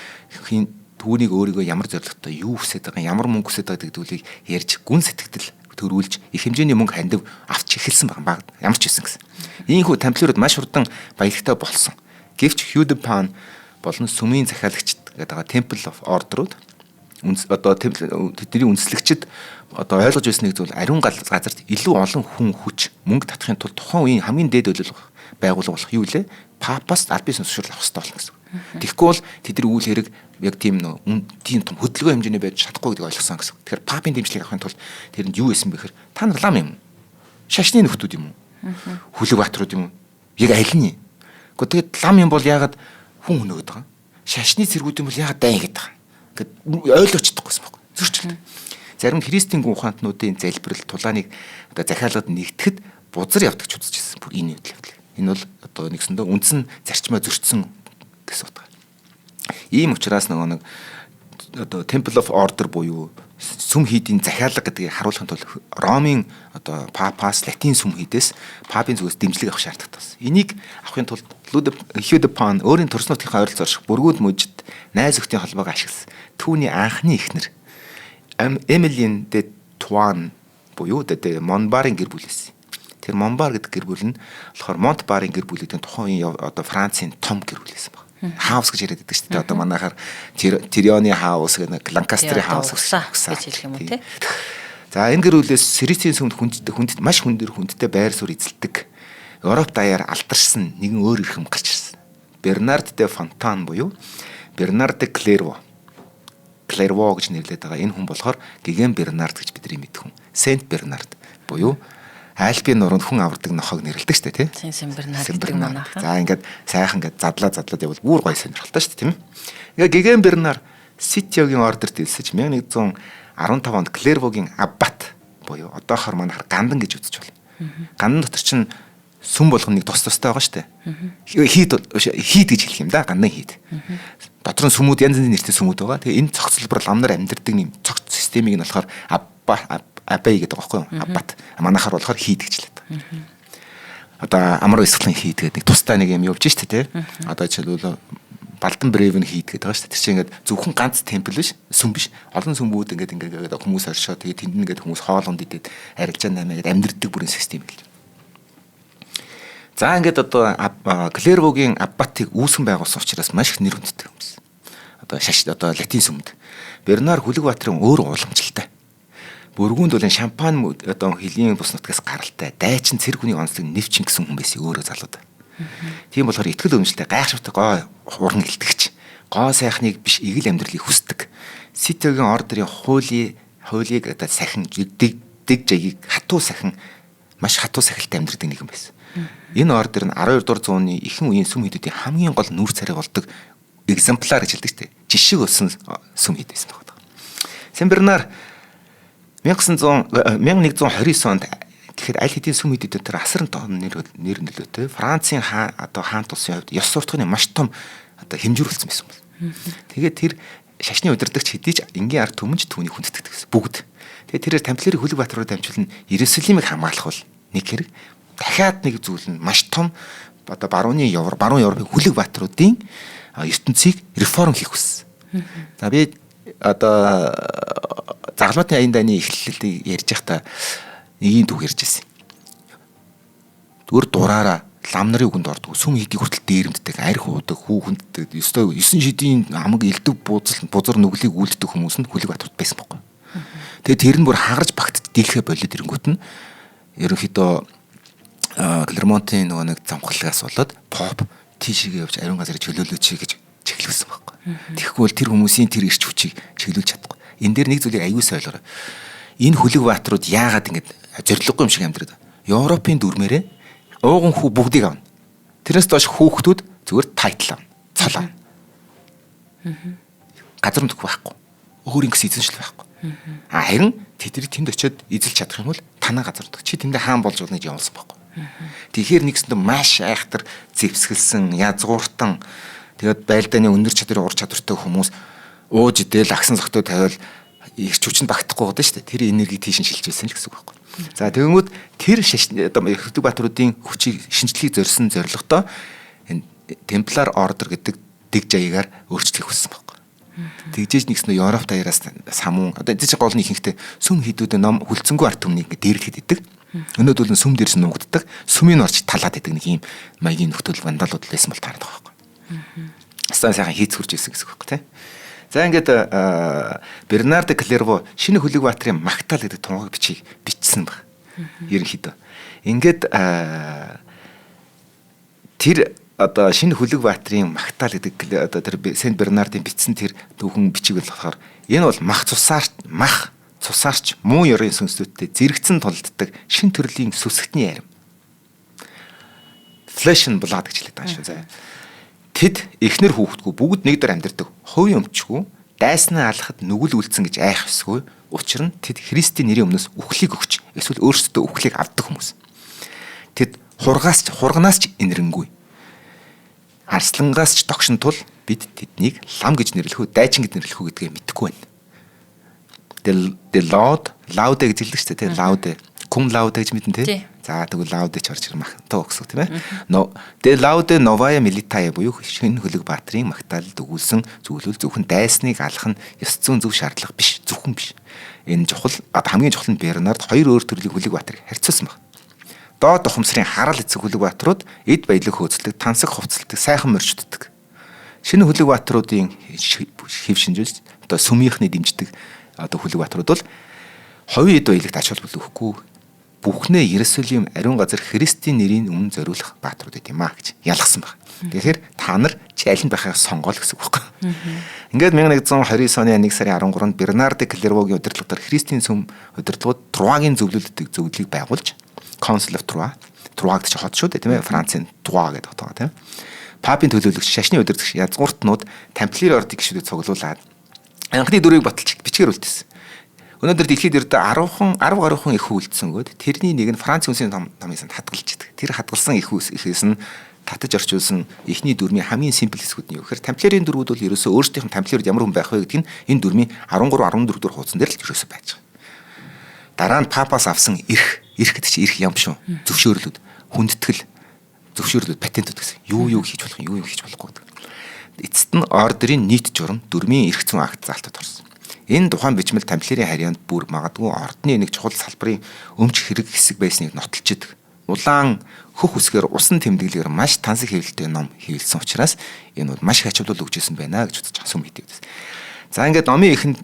Speaker 2: түүнийг өөрийгөө ямар зорилготой юу хүсэж байгаа ямар мөнгө хүсэж байгаа гэдгийг ярьж гүн сэтгэл төрүүлж их хэмжээний мөнгө хандив авч эхэлсэн баг ямар ч байсан гэсэн. Ийхүү тамплиерууд маш хурдан баялагтай болсон. Гэвч Хьюдепан болон сүмийн захиалагчд гэдэг Temple of Order-ууд одоо тэдний үндэслэгчид одоо ойлгож байсан нэг зүйл ариун газарт илүү олон хүн хүч мөнгө татахын тулд тухайн үеийн хамгийн дээд байгууллага болох юу лээ? Папаас аль биесийн зөвшөөрөл авах хэрэгтэй болно гэсэн. Тэгэхгүй бол тэдний үйл хэрэг яг тийм том хөдөлгөөн хэмжээний байж чадахгүй гэдгийг ойлгосон гэсэн. Тэгэхээр папын дэмжлэг авахын тулд тэрэнд юу байсан бэхээр та нар лам юм. Шашны нөхдүүд юм уу? Хүлэгбаатарууд юм уу? Яг аль нь? Гэхдээ тэгээд лам юм бол яагаад хүн өнөөгд байгаа? Шашны цэргүүд юм бол яагаад дайн гэдэг байгаа? Гэт ойлгож чадахгүйсэн баг. Зөрчил. Зарим христийн гүн ухаантнуудын залбирал тулааныг одоо захиалгад нэгтгэхэд бузар явдаг ч үзчихсэн. Бүр энэ үйл явдал. Энэ бол одоо нэгсэндээ үндсэн зарчмаа зөрчсөн гэсэн утга. Ийм учраас нэг одоо Temple of Order буюу сүм хийдийн захиалга гэдгийг харуулахын тулд Ромын одоо папаас латин сүм хийдээс папын зүгээс дэмжлэг авах шаардлагатай байна. Энийг авахын тулд Hugh de Payne өөрийн төрс нутгийн ойролцоо орших бүргүүд мужид найз өхтийн холбоог ашигласан. Түүний анхны эхнэр Эмилien де Tuan буюу Монбарын гэр бүлээс. Тэр Монбар гэдэг гэр бүл нь болохоор Монтбарын гэр бүлүүдийн тухайн үеийн одоо Францын том гэр бүл байсан баг. Хаус гэж яриад байдаг шүү дээ. Одоо манайхаар Тирионы хаус гэх Ланкастерийн хаус
Speaker 1: гэж хэлэх юм уу те.
Speaker 2: За энэ гэр бүлээс Сирицийн сүмд хүнд маш хүндтэй байр суурь эзэлдэг. Европ даяар алдарсан нэгэн өөр эрхэм гарч ирсэн. Бернард де Фонтан буюу Бернард де Клерво гэж нэрлэдэг байгаа. Энэ хүн болохоор Гиген Бернард гэж бидний мэддэг хүн. Сент Бернард буюу Альпийн нуруунд хүн авардаг нохойг нэрлэдэг шүү дээ, тийм.
Speaker 1: Сент Бернард гэдэг манайхан.
Speaker 2: За ингээд сайхан ингээд задлаад явбал бүр гоё сонирхолтой шүү дээ, тийм. Ингээд Гиген Бернард Ситиогийн ордерт элсэж 1115 онд Клервогийн аббат буюу одоохоор манайхаар гандан гэж үзэж байна. Гандан дотор чинь сүм болгоныг тус тустай байгаа шүү дээ. Хийд гэж хэлэх юм да, гандан хийд. Дотор нь сүмүүд янз янзын нэртэй сүмүүд байгаа. Тэгээ энэ цогцлбор ам нар амьдардаг нэм цогц системийг нь болохоор аббай гэдэг байгаа байхгүй юу? Аббат. Манайхаар болохоор хийд гэж хэлээд байгаа. Одоо амар эсгэлэн хийд гэдэг нэг тустай нэг юм явж штэ тий. Одоо жишээлбэл Балдан Бревен хийд гэдэг байгаа штэ. Тэр чинь ингээд зөвхөн ганц темпл биш, сүм биш. Олон сүмүүд ингээд хүмүүс оршоо тэгээ тэнд ингээд хүмүүс хоолунд идээд арилжаа наймаа гэдэг амьдардаг бүрийн систем гэж. За ингээд одоо Клервогийн аббатыг үүсгэн байгуулсан учраас маш их нэр хүндтэй хүмүүс. Одоо латин сүмд Бернар Хүлэгбаатарын өөр уламжлалтай. Бүргүүнд бол шампань одоо хөлийн бус нутгаас гаралтай дайчин цэрэг хүний онцлог нэвчин гэсэн хүн байсан өөрөө залууд. Тийм болохоор итгэл өмчлөлтэй гайхшигтай гой уран илтгэгч. Гоо сайхныг биш эгэл амьдралыг хүсдэг. Ситиогийн ордерын хуулийг одоо сахин дэг жагийг маш хатуу сахилтай амьдрдаг нэгэн байсан. Энэ ордер нь 12 дугаар зууны ихэнх үеийн сүм хийдүүдийн хамгийн гол нүүр царай болдог экземпляр гэж хэлдэг чинь жишг өссөн сүм хийд байсан байна. Сен Бернар 1129 онд тэгэхээр аль хэдийн сүм хийдүүд дээр асар нэр нөлөөтэй Францын хаант улсын хувьд ёс суртахууны маш том одоо хэмжүүрүүлсэн байсан юм. Тэгээд тэр шашны удирдагч хэдий ч энгийн ард түмэнж түүнийг хүндэтдэг гэсэн бүгд. Тэгээд тэрээр Тамплиерийн Хүлэгбаатар руу дамжуулан Иерусалимыг хамгаалах бол нэг хэрэг дахиад нэг зүйл нь маш том одоо баруун Европын Хүлэгбаатаруудын ертөнцийг реформ хийх хүссэн. За би одоо загалмайтын аян дайны эхлэлийг ярьж байхдаа нэгийн түүх ярьж байсан. Түр дураараа лам нарын үгэнд ордог сүм хийдийг хүртэл дээрэмддэг арх уудаг хүүхэнддэг ёстой 9 шидийн амаг элдв бузар нүглийг үлддэг хүмүүс нь Хүлэгбаатарт байсан байхгүй. Тэгээ тэр нь бүр хагарч багтд дийлхэ болоод ирэнгүүт нь ерөнхийдөө Клермонтын нөгөө нэг замхлагаас болоод поп тийшээ явж ариун газар чөлөөлөөч гэж чиглүүлсэн байхгүй. Тэгэхгүй бол тэр хүмүүсийн тэр ирч хүчийг чиглүүлж чадахгүй. Энэ дээр нэг зүйлийг аюул сойлгороо. Энэ Хүлэгбаатарууд яагаад ингэж зориггүй юм шиг амьдраад Европын дүрмээрээ ууган хүү бүгдийг авна. Тэрнээс доош хүүхдүүд зүгээр тайтл авна. Цол авна. Газар нутг байхгүй. Өөрийн гэсэн эзэншил байхгүй. Харин тэдний тэнд очиод эзэлж чадах юм бол танаа газар нутг. Чи тэндээ хаан болж болно гэж явуулсан байхгүй. Тэгэхээр нэгсэндээ маш айхтар зэвсгэлсэн, язгууртан тэгээд байлдааны өндөр чадрын ур чадвартай хүмүүс ууж идэл агсан зогтоо тавиал ирч хүчинд багтахгүй байдаг шүү дээ. Тэр энергийг тийш шилжүүлсэн л гэсэн үг байхгүй. За тэгэнгүүт тэр одоо Хүлэгбаатаруудын хүчийг шинжлэхийг зорьсон зорилготой энэ Темплар ордер гэдэг дэг жаягаар өөрчлөх хүссэн байхгүй. Тэгжээж нэгснэ Европ даяраас самун одоо энэ чинь гол нь ихэнхдээ сүм хийдүүдээ ном хүлцэнгүй арт түмнийг дээрлэхэд идэг. Өнөөдөр нь сүм дээрс нуугддаг, сүмийн орж талаад идэг нэг юм маягийн нөхцөл вандалууд байсан бол таардаг байхгүй. Стан сайхан хийц хурж ирсэн гэсэн үг байхгүй тий. За ингээд Бернард Клерво шинэ Хүлэгбаатарын магтаал гэдэг тунгааг бичсэн баг. Ерөнхийдөө. Ингээд тэр одоо шинэ Хүлэгбаатарын магтаал гэдэг одоо тэр Сент Бернардын бичсэн тэр түүхэн бичиг болохоор энэ бол мах цусаарч муу ёрын сүнслүүдтэй зэрэгцэн тулддаг шин төрлийн сүсгтний ярим. Flesh and blood гэж хэлдэг байгаа шүү заа. Тэд эхнэр хүүхдгүй бүгд нэг дөр амьдардаг. Хувь өмчгүй дайснаа алхахад нүгэл үлдсэн гэж айх ёсгүй. Учир нь тэд Христийн нэрийн өмнөөс үхлийг өгч эсвэл өөрсдөө үхлийг авдаг хүмүүс. Тэд хурганаас ч инэрэнгүй. Арслангаас ч догшин тул бид тэднийг лам гэж нэрлэх үү, дайчин гэж нэрлэх үү гэдгээ мэдэхгүй байна. The Lord laude гэж хэлдэг шүү дээ, laude. Cum laude гэж мэдэн тий. За тэгвэл laude ч орж ирмах тоо гэсэн тийм ээ. The laude novaya militae буюу шинэ хөлөг баатрын магтаалд өгүүлсэн зөвлөл зөвхөн дайсныг алах нь ёс зүйн зөв шаардлага биш, зөвхөн биш. Энэ чухал хамгийн чухал нь Бернард хоёр өөр төрлийн хөлөг баатрыг харьцуулсан байна. Доод ухамсарын харал эцэг хөлөг баатрууд эд баялаг хөөцөлдөг, тансаг хувцалдаг, сайхан морьчддаг. Шинэ хөлөг баатруудын хэв шинжүүлж одоо сүмийнхний дэмждэг одоо хөлөг баатрууд бол ховын эд баялагт ач холбогдол өгөхгүй бүхнээ Иерусалим ариун газар Христийн нэрийн өмнө зориулах баатрууд гэдэм аа гэж ялгсан баг. Тэгэхээр та нар чи аль нь байхаа сонгоол гэсэн үг байхгүй. Ингээд 1129 оны 1 сарын 13-нд Бернард де Клервогийн удирдлагаар Христийн сүм удирдлагууд Труагийн зөвлөлдөг зөвлөлийг байгуулж Council of Troyes, Труаг ч хот шүү дээ тийм ээ, Францын Troyes гэдэг хот байгаа тийм. Папын төлөөлөгч шашны удирдагч язгууртнууд тамплиер ордын гишүүдэд цуглуулад анхны дөрвийг баталж бичгээр үлдээсэн. Өнөөдөр дэлхийд ердөө 10 гаруйхан их хүү үлдсэн гоод тэрний нэг нь Франц үндэсний намын санд хадгалж идэг. Тэр хадгалсан ихээс нь татаж орчуулсан эхний дөрмийн хамгийн симпл хэсгүүд нь юу гэхээр тамплиерийн дөрвүүд бол ерөөсөө өөрсдийнх нь тамплиерд ямар хүн байх вэ гэдгийг энэ дөрмийн 13 14 дугаар хуудсан дээр л ерөөсөө байж байгаа. Дараа нь папаас авсан эрх гэдэг чинь эрх юм шүү. Зөвшөөрлүүд, хүндэтгэл, зөвшөөрлүүд, патентууд гэсэн. Юу хийж болох, юу хийж болохгүй гэдэг. Эцэст нь ордерийн нийт журам дөрмийн эрх зүйн акт заалтад орсон. Энэ тухайн бичмэл тамплиерийн харьяанд бүр магадгүй ордны нэг чухал салбарын өмч хэрэг хэсэг байсныг нотолж идэг. Улаан хөх үсгээр усан тэмдэглэгээр маш тансаг хэвлэлтэй ном хэвлэлсэн учраас энэ бол маш ачаалал өгчээсэн байна гэж үзэж байгаа сүм хэдийгээс. За ингээд номын эхэнд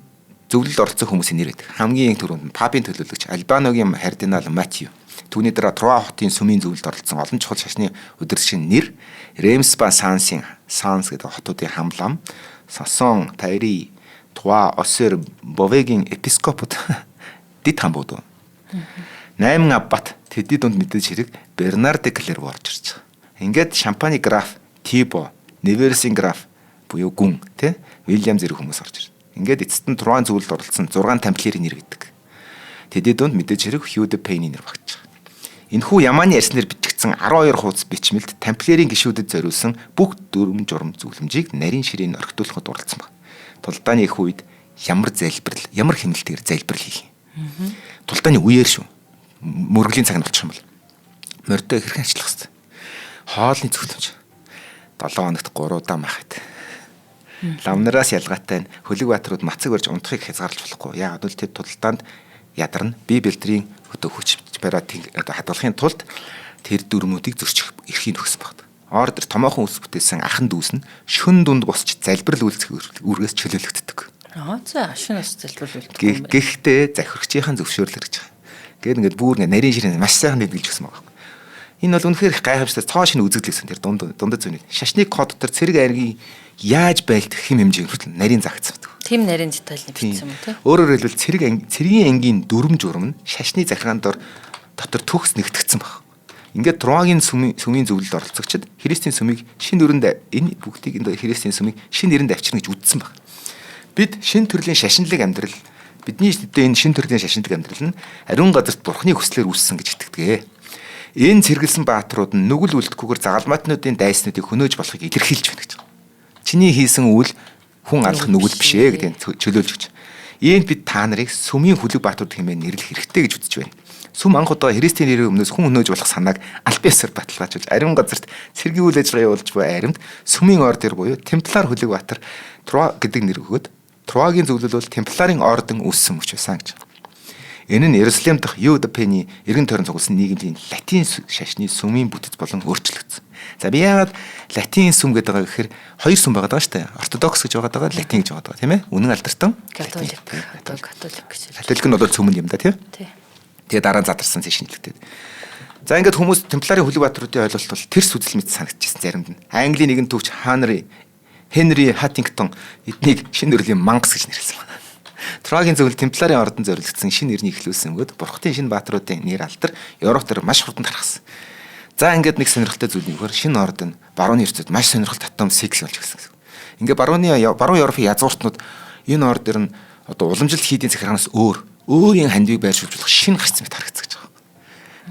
Speaker 2: зөвлөлд оролцсон хүмүүсийн нэр байдаг. Хамгийн түрүүнд папын төлөөлөгч Альбаногийн кардинал Матью. Түүний дараа Труа хотын сүмийн зөвлөлд оролцсон олон чухал шашны удирдагчийн нэр Реймс ба Санс гэдэг хотуудын хамлам, Сосон, Тайри, Труа, Осер, Бовегийн епископод дид хамбууд. 8 аббат тэдний дунд мэдээж хэрэг Бернард де Клерво орж ирж байгаа. Ингээд Шампани граф, Тибо, Неверсийн граф буюу гүн тий Вильям зэрэг хүмүүс орж ирж. Ингээд эцэст нь Труан зөвлөлд оролцсон 6 тамплиерийн нэр гэдэг. Тэдний дунд мэдээж хэрэг Хью де Пейний нэр багч. Энэхүү Яманы арснаар бичигдсэн 12 хуудас бичмэлд тамплиерийн гишүүдэд зориулсан бүх дөрвөн журам зөвлөмжийг нарийн ширээн орхитуулахад оролцсон баг. Тулдааны их үед ямар хэмнэлтээр залбирал хийх юм. Тулдааны үеэр шүү. Мөргөлийн цаг нь болчих юм бол морьтой хэрхэн ажиллах хэвээр. Хоолны зөвлөмж 7 хоногт 3 удаа махад. Ламнараас ялгаатай нь хөлөг баатрууд мацаг барьж унтахыг хязгаарлаж болохгүй. Яг бол тэр тулдаанд ядарна. Би бэлтрийн өдөө хүч бариад хадгалахын тулд тэр дүрмүүдийг зөрчих эрхийг өгсөн багт. Ордер томоохон ус бүтээсэн ахан дүүс нь шүн дунд босч залбирал үйлцэх үргээс чөлөөлөгддөг.
Speaker 1: За шүн ус залбирал үйлдэх.
Speaker 2: Гэхдээ захирагчийн зөвшөөрөл гэж байгаа. Гээд ингээд бүр нарийн ширээн маш сайхан дэвдэлж гисэн байгаа. Энэ бол үнэхээр гайхамшигтай цоо шинэ үзэгдлэгсэн тэр дундад зүүний. Шашны код дотор цэрэг айргийн яаж байлдах хэм хэмжээ хүртэл нарийн загцсан.
Speaker 1: Тим нарийн деталь бичсэн юм тий.
Speaker 2: Өөрөөр хэлбэл цэргийн ангийн дүрм журам нь шашны захиргаан дотор төгс нэгтгэгдсэн баг. Ингээд Труагийн сүмийн зөвлөлд оролцогчид Христийн сүмийг шин нүрэнд энэ бүгдийг энэ Христийн сүмийг шин нэрэнд авчирна гэж үзсэн баг. Бид шин төрлийн шашинлаг амьдрал бидний энэ шин төрлийн шашинлаг амьдрал нь ариун газарт бурхны хүслээр үүссэн гэж итгэдэг. Энэ цэргэлсэн баатрууд нь нүгэл үлдэхгүйгээр загалмаатнуудын дайснуудыг хөнөөж болохыг илэрхийлж байна гэж. Чиний хийсэн үйл хүн алах нүгэл биш ээ гэдэг чөлөөлж өгч. Иймд бид та нарыг сүмийн хөлөг баатрууд хэмээн нэрлэх хэрэгтэй гэж үзэж байна. Сүм анх удаа Христийн нэрийн өмнөөс хүн хөнөөж болох санааг аль биесээр баталгаажуулж ариун газарт цэргийн үйл ажиллагаа явуулж буй аримд сүмийн ордер буюу Темплар хөлөг баатар Труа гэдэг нэр өгөөд Труагийн зөвлөл бол Темпларын орден үүссэн мөч байсан гэж. Энэ нь Иерусалим дахь Хью де Пейний эргэн тойрон цугласан нийгмийн латин шашны сүмийн бүтэц болон өөрчлөгдсөн. За би яагаад латин сүм гэдэг байгаа гэхээр хоёр сүм байгаа даа шүү дээ. Ортодокс гэж байгаа, латин гэж байгаа тийм ээ. Үнэн алдартай.
Speaker 1: Католик гэж.
Speaker 2: Католик нь бол сүм юм да тийм. Тэгээ дараа нь задарсан шинжлэхтэй. За ингээд хүмүүс Темпларын хөлөг баатруудын ойлголт бол тэрс үзэл мэт санагдчихсан заримд нь. Английн нэгэн төвч Хенри Хаттингтон эднийг шинэ төрлийн мангас гэж нэрлэсэн байна. Труагийн зөвлөл Темпларын ордон зориулагдсан шинэ нэрний эхлүүлсэн өгөөд бурхтын шинэ баатруудын нэр алдар Европ дээр маш хурдан тархсан. За ингээд нэг сонирхолтой зүйл нь шинэ ордон барууны эрсдэд маш сонирхолтой татам сикл болж гисэн. Ингээд баруун Европын язгууртнууд энэ ордер нь одоо уламжилт хийдийн захиргаанаас өөрийн хандивыг байршуулж болох шинэ гарц мэт харагдсан гэж байгаа.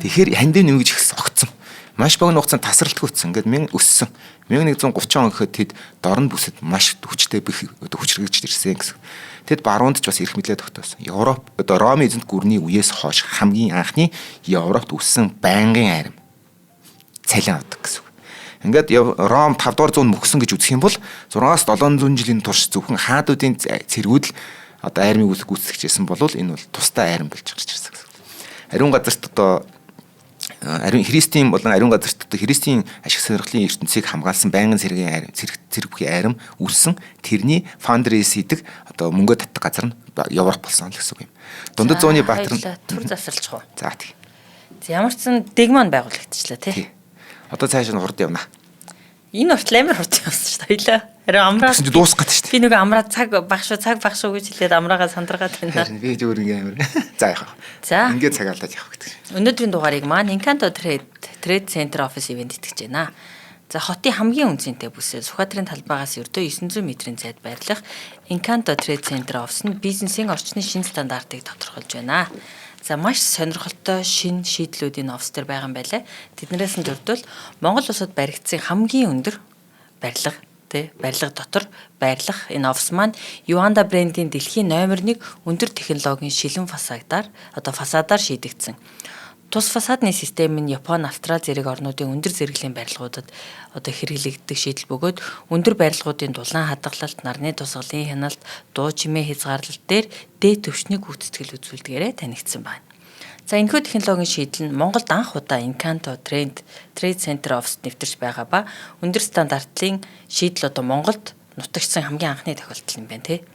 Speaker 2: Тэгэхээр хандив нэмгэж ихс огцсон. Маш богино хугацаанд тасралтгүй утсан. Ингээд 1000 өссөн. 1130 он гэхэд тэд дорн бүсэд маш хүчтэй хүчрэгж ирсэн гэсэн. Тэд баруунд ч бас эрх мэдлээ тогтоосон. Европ одоо Ромын эзэнт гүрний үеэс хойш хамгийн анхны Европт үссэн байнгын арим цалин авдаг гэсэн. Ингээд Ром 5 дугаар зуунд мөхсөн гэж үзэх юм бол 6-700 жилийн турш зөвхөн хаадуудын цэргүүд л одоо армийг гүйцэтгэжсэн бол энэ бол тустай арим болж гарч ирсэн гэсэн. Ариун газарт одоо Христийн болон ариун газарт одоо Христийн ашиг сонирхлын ертөнцийг хамгаалсан байнгын цэрэг бүхий арим үүссэн. Тэрний фандрейс хийдэг одоо мөнгө татдаг газар нь Европ болсон л гэсэн үг юм. Дундад зууны баатар нь
Speaker 1: түр засалж гоо.
Speaker 2: За тий.
Speaker 1: Ямар ч сан дэгман байгуулагдчихлаа тий.
Speaker 2: Одоо цааш нь хурд явна.
Speaker 1: Энэ хүртэл амар хурд явсан шүү дээ. Хоёлаа. Харин амраа
Speaker 2: дуусах гэдэг шүү дээ.
Speaker 1: Би нөгөө амраа цаг багш гэж хэлээд амраагаа сандраад байна.
Speaker 2: Би зөвөр ингээ амар. За яах вэ?
Speaker 1: За.
Speaker 2: Ингээд цаг алдаад явах гэдэг.
Speaker 1: Өнөөдрийн дугаарыг маань Encanto Trade Center Office Event итгэж байна. За хотын хамгийн үнцэнтэй бүсээ Сүхбаатарын талбайгаас ердөө 900 м-ийн зайд байрлах Encanto Trade Center Office нь бизнесийн орчны шинэ стандартыг тодорхойлж байна. За маш сонирхолтой шинэ шийдлүүдийн офс төр байгаа юм байлаа. Тэднээс нь зөвдөл Монгол улсад баригдсан хамгийн өндөр барилга дотор байрлах энэ офс маань Юанда брендийн дэлхийн номер 1 өндөр технологийн шилэн фасадаар шийдэгдсэн. Тус фасадны систем нь Япон, Австрали зэрэг орнуудын өндөр зэрэглэлийн барилгуудад хэрэглэгддэг шийдэл бөгөөд өндөр барилгуудын дулаан хадгалалт, нарны тусгалын хяналт, дуу чимээ хязгаарлалт дээр дээд түвшний гүйцэтгэл үзүүлдгээрээ танигдсан байна. За энэхүү технологийн шийдэл нь Монголд анх удаа Encanto Trade Center Office нэвтэрч байгаа ба өндөр стандартлын шийдэл Монголд нутагчсан хамгийн анхны тохиолдол юм байна тий.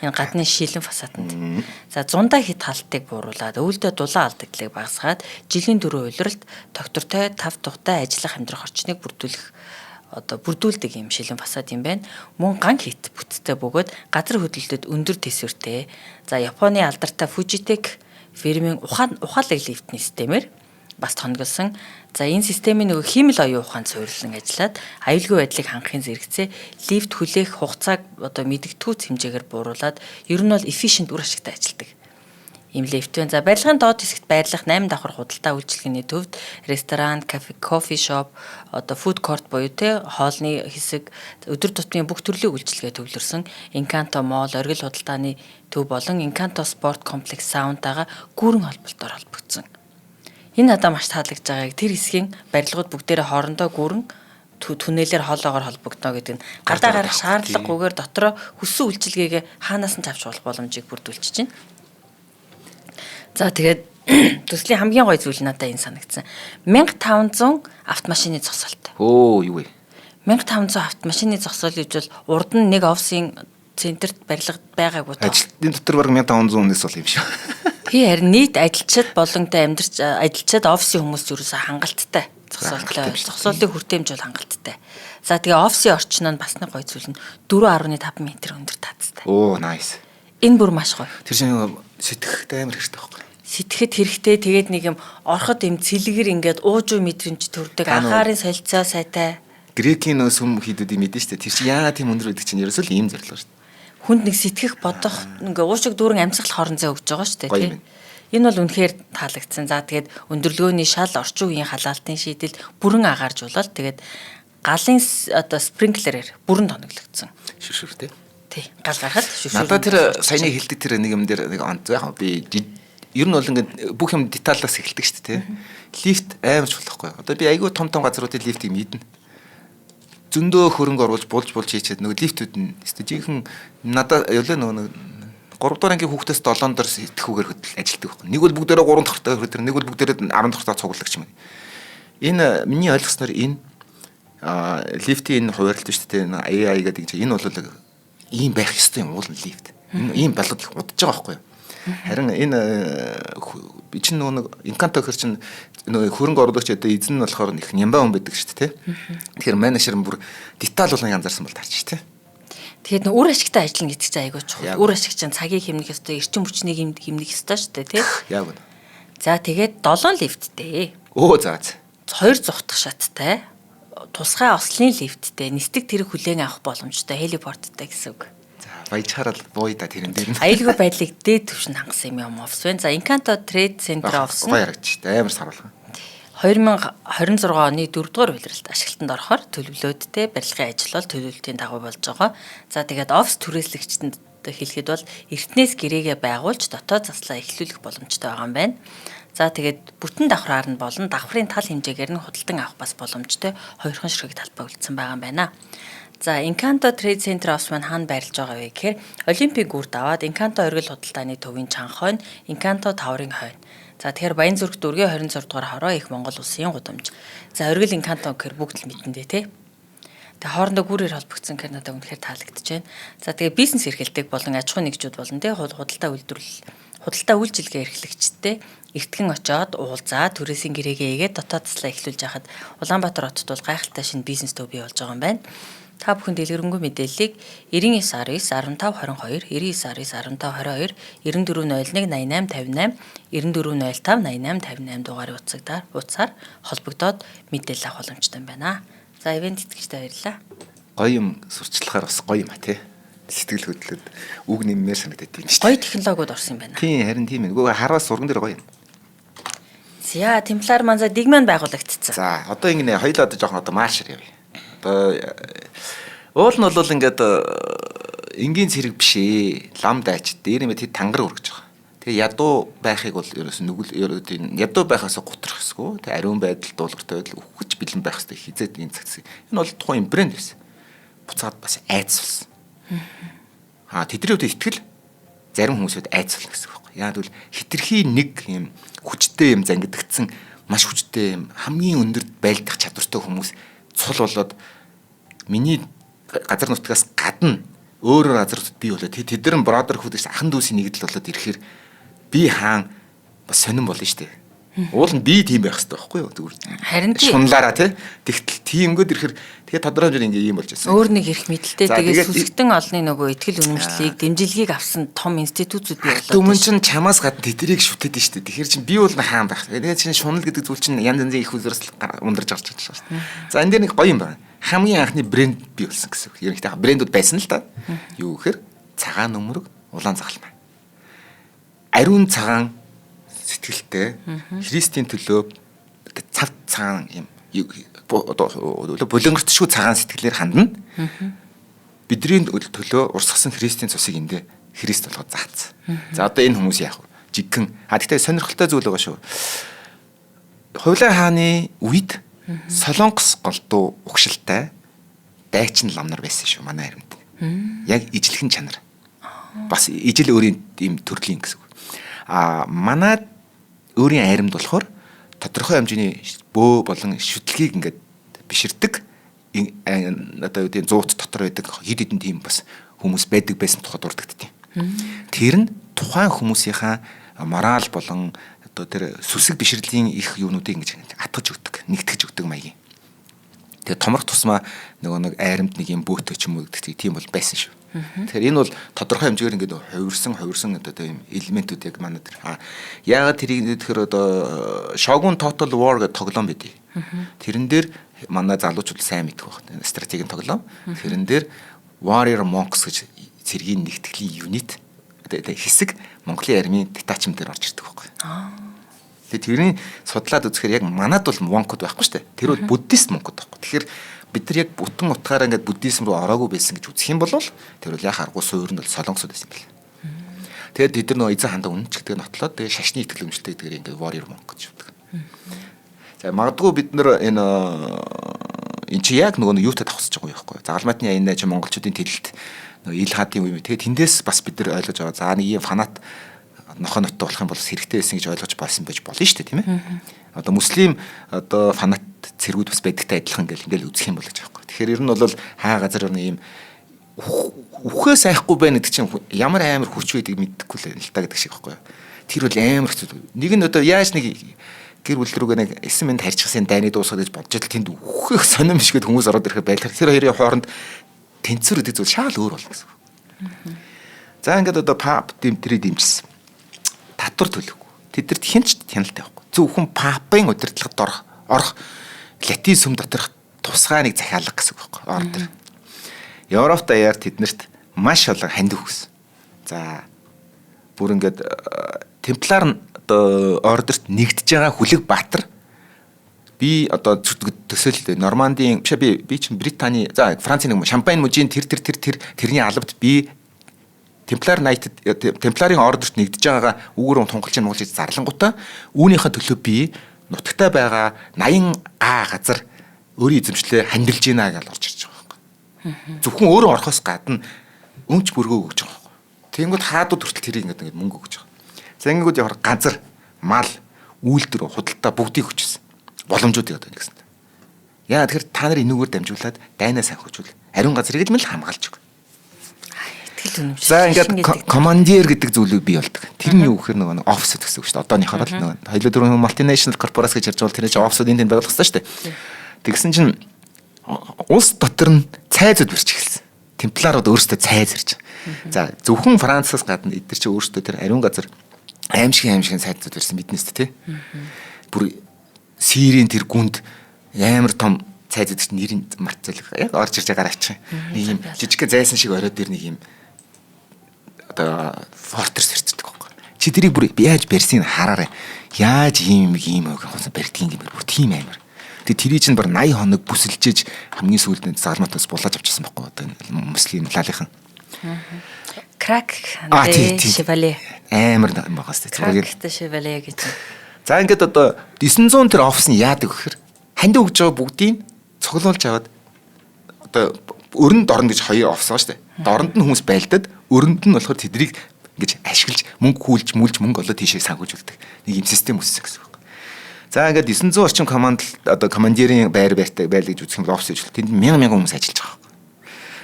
Speaker 1: Энэ гадны шилэн фасаданд. За 100-аа хэд халтыг бууруулад өвөлдөө дулаан алдагдлыг багасгаад жилийн 4 улиралд доктортой тав тухтай ажиллах амьдрах орчныг бүрдүүлдэг юм шилэн фасад юм байна. Мөн ган хит бүтцтэй бөгөөд газар хөдлөлтөд өндөр тэсвэртэй. За Японы алдартай Fujitec фирмийн ухаалаг лифтний системээр бас тоногдсон. За энэ системийн хиймэл оюун ухаанд суурилан ажиллаад аюулгүй байдлыг хангахын зэрэгцээ лифт хүлээх хугацааг мэдэгдэхүйц хэмжээгээр бууруулад ер нь бол efficient үр ашигтай ажилладаг. Ийм лифт байна. За барилгын доод хэсэгт байрлах 8 давхар худалдаа үйлчилгээний төвд ресторан, кофе шоп, food court буюу хоолны хэсэг, өдөр тутмын бүх төрлийн үйлчилгээ төвлөрсөн Encanto Mall, оргил худалдааны төв болон Encanto Sport Complex саундтайгаа гүүрэн холболтоор холбогдсон. Энэ надад маш таалагдж байгааг тэр хэсгийн барилгууд бүгдээрээ хоорондоо гүрэн түнэлээр хоолоогоор холбогдно гэдэг нь гадаа гарах шаардлагагүйгээр дотроо хүссэн үйлчилгээгээ хаанаас нь авч болох боломжийг бүрдүүлчихэж байна. За тэгээд төслийн хамгийн гоё зүйл надад энэ санагдсан. 1500 автомашины зогсоолтой.
Speaker 2: Юу вэ?
Speaker 1: 1500 автомашины зогсоол гэж бол урд нь нэг офисын центрт барилгад байгаагүй тоо.
Speaker 2: Ажилтны дотор бараг 1500 хүнээс бол юм шиг.
Speaker 1: Харин нийт ажилчид болонтой амьдарч ажилчид офисын хүмүүс юусаа хангалттай зогсоолтой. Зогсоолын хүртээмж бол хангалттай. За тэгээ офисын орчин нь бас нэг гоё зүйл нь 4.5 м өндөр таацтай.
Speaker 2: Nice.
Speaker 1: Энэ бүр маш гоё.
Speaker 2: Тэр чинь сэтгэхтэй амар хэрэгтэй байхгүй.
Speaker 1: Сэтгэхэд хэрэгтэй тэгээд нэг юм ороход юм цэлгэр ингээд уужуу мэдрэмж төрдөг анхаарын солилцоо сайтай.
Speaker 2: Грекийн сүм хийдүүдийг мэдэн штэ. Тэр чинь яа тийм өндөр гэдэг чинь ерөөсөө л ийм зорилго штэ.
Speaker 1: Хүнд нэг сэтгэх бодох ингээ уушиг дүүрэн амьсгал хорон зай өгж байгаа штэ тий. Энэ бол үнэхээр таалагдсан. За тэгээд өндөрлгөөний шал орчин үеийн халаалтын шийдэл бүрэн агааржуулаад тэгээд галын спринклерээр бүрэн тоноглогдсон.
Speaker 2: Шүршүр тий.
Speaker 1: Тий. Гал гарахад шүршүр.
Speaker 2: Надад тэр саяны хэлдэг тэр нэг юм дээр нэг онц яах би ер нь бол ингээд бүх юм деталлаас эхэлдэг шүү дээ тий. Лифт амар чухал байхгүй. Одоо би айгүй том газруудын лифтийг мэднэ. Зөндөө хөрөнгө оруулж булж хийчихэд нөгөө лифтүүд нь жинхэнэ надад явлаа нөгөө 3 дахь ангийн хүүхдээс 7 дор сэтгэхүүгээр хөдөл ажилтдаг байхгүй. Нэг бол бүгдээрээ 3 дахь хөдөл, нэг бол бүгдээрээ 10 дахь цуглагч юм. Энэ миний ойлгосноор энэ лифтийн энэ хуваарлт шүү дээ. AI гэдэг чинь энэ бол ийм байх ёстой юм уул лифт. Ийм балууд их удаж байгаа байхгүй юу? Харин энэ би чинь нөгөө Encanto хэр чинь нөгөө хөрөнгө оруулагч одоо эзэн нь болохоор их нямбаа хүн байдаг шүү дээ. Тэгэхээр менежер нь бүр деталь болгон янзаарсан бол таарч шүү дээ.
Speaker 1: Тэгээд үр ашигтай ажиллана гэдэг чинь айгүй чухал. Үр ашиг чинь цагийг хэмнэх ёстой, эрчим хүчнийг хэмнэх ёстой шүү дээ, тий?
Speaker 2: Яг үнэ.
Speaker 1: За тэгээд 7 лифттэй.
Speaker 2: За.
Speaker 1: 2 зүхтах шаттай. Тусгай ослын лифттэй, нисдэг тэрэг хүлээн авах боломжтой хелипорттой гэсэн үг.
Speaker 2: Баячаарал бууя тэрэн дээр нь.
Speaker 1: Аюулгүй байдлыг дээд түвшинд хангасан юм офс байна. За Encanto Trade Center Office
Speaker 2: гоё харагдчих. Амар саруулган.
Speaker 1: 2026 оны 4-р улиралд ашиглалтанд орохоор төлөвлөлттэй барилгын ажил бол төлөвлөлтийн дагуу болж байгаа. За тэгээд офис түрээслэгчдэд хэлэхэд бол эртнээс гэрээгээ байгуулж дотоод заслаа эхлүүлэх боломжтой байгаа юм байна. За тэгээд бүтэн давхраар нь болон давхрын тал хэмжээгээр нь худалдан авах бас боломжтой 2хан ширхэг талбай үлдсэн байгаа юм байна. За Encanto Trade Center Office маань хаана байрлаж байгаа вэ гэхээр Олимпик үрд аваад Encanto оргил худалдааны төвийн чанга хойно Encanto таврын хойно. За тэгэхээр Баянзүрх дүүргийн 26 дугаар хороо их Монгол улсын гудамж. За оргил Encanto гэхээр бүгд л мэдэндээ тий. Тэгээ хоорондоо гүрээр холбогдсон гэхээр надад үнэхээр таалагдж байна. За тэгээ бизнес эрхэлдэг болон аж ахуйн нэгжүүд болон тий худалдаа үйлчилгээ эрхлэгчтэй эртгэн очоод уулзаа түрээсийн гэрээгээ эгээд дотоод таслаа эхлүүлж яхад Улаанбаатар хотод бол гайхалтай шинэ бизнес төв бий болж байгаа юм байна. Та бүхэн дэлгэрэнгүй мэдээллийг 9919 1522 9919 1522 9401 8858 9405 8858 дугаарын утсаар холбогдоод мэдээлэл авах боломжтой байна. За ивент тэтгэгчтэй баярлалаа.
Speaker 2: Гоё юм сурчлахаар бас гоё юм а тий. Сэтгэл хөдлөлд үг нэммээр санагдаад байна шүү дээ.
Speaker 1: Гоё технологиуд орсон юм байна.
Speaker 2: Тийм харин тийм ээ. Нөгөө хараас сурган дээр гоё юм.
Speaker 1: За Темплар манза дигман байгуулагдсан.
Speaker 2: За одоо ингэ хоёлоо одоо жоохон одоо маршер явъя. Одоо уул нь бол ингээд энгийн цэрэг биш ээ. Лам дайч дээр нэмээд хэд тангар өргөж байгаа. Тэгээ ядуу байхыг бол ерөөс нүгэл ядуу байхаас готрох хэсгүү. Тэгээ ариун байдал дуулууртай байдал өгөх бэлэн байх хэрэгтэй хизээд энэ цагт. Энэ бол тухайн брэнд байсан. Буцаад бас айцсан. Тэдний хувьд итгэл зарим хүмүүсүүд айцсан гэсэн үг байна. Яг бол хитрхи нэг юм хүчтэй юм зангидагдсан маш хүчтэй юм хамгийн өндөр байлдах чадвартай хүмүүс цул болоод миний газар нутгаас гадна өөрөөр газар нутгад бий болоод тэд нар бродерхуд гэсэн ахан дүүсийн нэгдэл болоод ирэхээр би хаан бас сонирн болно шүү дээ. Уул нь би тийм байх хэрэгтэй байхгүй юу? Зүгээр.
Speaker 1: Харин
Speaker 2: шунлаараа тий. Тэгтэл тиймгээд ирэхээр тэгээ тодорхой хэмжээний ингээ юм болж байсан.
Speaker 1: Өөр нэг эрх мэдэлтэй тэгээ сүсгтэн олны нөгөө итгэл үнэмшлийг дэмжлэгийг авсан том институтүүд бий болоод.
Speaker 2: Өмнө чинь чамаас гадна тэднийг шүтээд нь шүү дээ. Тэгэхээр чинь би бол хаан байх. Тэгээ чинь шунал гэдэг зүйл чинь янз янзын их үзэрс ундарч гарч байгаа шүү дээ. За энэ дээр нэг гоё юм байна. Хамгийн анхны брэнд бий болсон гэсэн үг. Ерөнхийдөө брэндүүд байсан л да. Юу гэхээр цагаан нөмрөг, улаан захалмаа. Ариун цагаан сэтгэлтэй Христийн төлөө цав цагаан юм булангартшгүй цагаан сэтгэлээр хандна. Бидний төлөө урсгасан Христийн цусыг эндээ Христ болгоод заацсан. За одоо энэ хүмүүс яах вэ? Жигхэн. Гэхдээ сонирхолтой зүйл байгаа шүү. Хувлаа хааны үед Солонгос голдуу угшилтай дайчин лам нар байсан шүү манай харимд. Яг ижлэхэн чанар. Бас ижил өөрийн ийм төрлийн гэсэн үг. Манай өөрийн аримд болохоор тодорхой хэмжээний бөө болон шүтлгийг ингээд биширдэг одоо юу гэдэг зууц дотор байдаг хэд хэдэн тийм бас хүмүүс байдаг байсан тухайд дурддагт. Тэр нь тухайн хүмүүсийнхаа морал болон одоо тэр сүсэг биширлийн их юунуудыг ингэж атгаж өгдөг, нэгтгэж өгдөг маягийн. Тэгээ томрох тусмаа нөгөө нэг айрамд нэг юм бөөтө ч юм уу гэдэг тийм бол байсан шүү. Тэгэхээр энэ бол тодорхой хэмжээгээр ингээд хувирсан одоо тийм элементүүд яг манай тэр яагаад тэрийг тэгэхээр одоо Shogun Total War гэдэг тоглоом байдгийг. Тэрэн дээр манай залуучууд сайн мэддэг байна. Стратегийн тоглоом. Тэрэн дээр Warrior Monks гэж цэргийн нэгтгэлийн юнит одоо хэсэг Монголын армийн детачмент дээр орж ирдэг байхгүй. Тэгээ тэрний судлаад үзэхээр яг манад бол монкод байхгүй шүү дээ. Тэр бол буддист монкод байхгүй. Тэгэхээр бид нар яг бүтэн утгаараа ингээд буддизм руу ороогүй байсан гэж үзэх юм бол тэр бол яхаа аргагүй суурь нь бол солонгосод байсан юм байна. Тэгээд бид нар нөгөө эзэн хандаа үнэнч гэдэг нотлоод тэгээ шашны итгэл өмчлөлтэй гэдгээр ингээд warrior monk гэж үүдэг. За магадгүй бид нар энэ чи яг нөгөө юутай давхсаж байгаа юм байхгүй. Загалмайтны аян дэж монголчуудын тэлэлт нөгөө ил хаадын үе. Тэгээд тэндээс бас бид нар ойлгож байгаа. За нэг юм фанат нохоо ноттой болох юм бол хэрэгтэй байсан гэж ойлгож байсан байж болно шүү дээ тийм ээ. Одоо муслим одоо фанат цэргүүд бас байдагтай адилхан ингээл үзэх юм бол гэж байхгүй. Тэгэхээр ер нь бол хаа газар нэг юм үхээс айхгүй байна гэдэг чинь ямар амар хүч байдгийг мэдэхгүй л та гэдэг шиг байхгүй. Тэр бол амар хэцүү. Нэг нь одоо яаж нэг гэр бүл рүүгээ нэг эсэм мэнд харьчихсан дайны дуусах гэж бодож идэл тэнд үхэх сонирм шиг хүмүүс ороод ирэхэд байлгах. Тэр хоёрын хооронд тэнцвэр гэдэг зүйл шал өөр болно гэсэн. За ингээд одоо пап дэмтрээ дэмжсэн. Татвар төлөөгүй. Тэдэрт хинч хяналттай байхгүй. Зөвхөн папын удирдлагад орох латин сүм доторх тусгай нэг захиалга гэсэн үг байхгүй. Ордер. Европ даяар тэднэрт маш олон ханд өгсөн. За бүр ингээд темплар нь одоо ордерт нэгдэж байгаа хүлэг баатар би одоо төсөөлөлтэй Нормандийн биш би чинь Британий за Францын нэг шампань мужийн тэрний албад би Темплар Найт Темпларын ордерт нэгдэж байгаагаа үүгээр тунгалж Монголж зарлангуудаа үүнийхээ төлөө би нутагтаа байгаа 80 газар өөрийн эзэмшлээ хандилж гинэ гэж орж ирж байгаа байхгүй. Зөвхөн өөрөө орохоос гадна өмч бүргөө өгч байгаа. Тэнгүүд хаадууд хүртэл тэрийг ингээд мөнгө өгч байгаа. За ингээд явахаар газар, мал, үйлдвэр, худалдаа бүгдийг өгчсэн. Боломжуудыг одоо нэгсэн. Яа тэгэхээр та нар энүүгээр дамжуулаад дайнаа санхүүжүүл. Ариун газрыг л хамгаалж өг.
Speaker 1: Итгэл үнэмшил.
Speaker 2: За ингээд командир гэдэг зүйлүүд бий болдог. Тэр нь юу гэхээр нөгөө офис гэсэн үг шүү дээ. Одооныхоор л нөгөө хоёул дөрвөн multinational corporation гэж ярьж байгаа тэр чинь офисууд энд байгуулах хэрэгтэй шүү дээ. Тэгсэн чинь улс дотор нь цайзууд бэрч эхэлсэн. Темпларууд өөрсдөө цайз ирж. За зөвхөн Францаас гадна эдгээр чинь өөрсдөө тэр ариун газар аимшигын цайзууд ирсэн биднээс тий. Бүр Сирийн тэр гүнд амар том цайзууд чинь нэрийн марцал яг орж ирж байгаагаар авчих. Нэг юм жижигхэн зайсан шиг оройд дэр нэг юм одоо фортрес ирчихдэг байхгүй. Чи тэрийг бүр яаж барьсыг хараарай. Яаж ийм хонсон барьдгийг юм бүр тийм амар. Тэгээ тэрий чинь бүр 80 хоног бүсэлжээж хамгийн сүүлд нь загламатаас булааж авчихсан байхгүй одоо мөслийн лалийнхан.
Speaker 1: Крак шевале
Speaker 2: амар байгаас тэ зургийг
Speaker 1: шевале гэж.
Speaker 2: За ингээд одоо 900 тэр офис нь яадаг гэхээр ханд өгж байгаа бүгдийг цуглуулж аваад одоо өрөнд орно гэж хоёр офис байгаа шүү дээ. Дорнд нь хүмүүс байлдаад өрөнд нь болохоор тэдрийг ингэж ашиглаж мөнгө хүүлж мөнгө олоод тийшээ санхүүжүүлдэг. Нэг юм систем үүссэн гэсэн үг. За ингээд 900 орчим команд одоо командирийн байр байртай байл гэж үзэх юм бол офис ижил тэнд 1000 хүмүүс ажиллаж байгаа.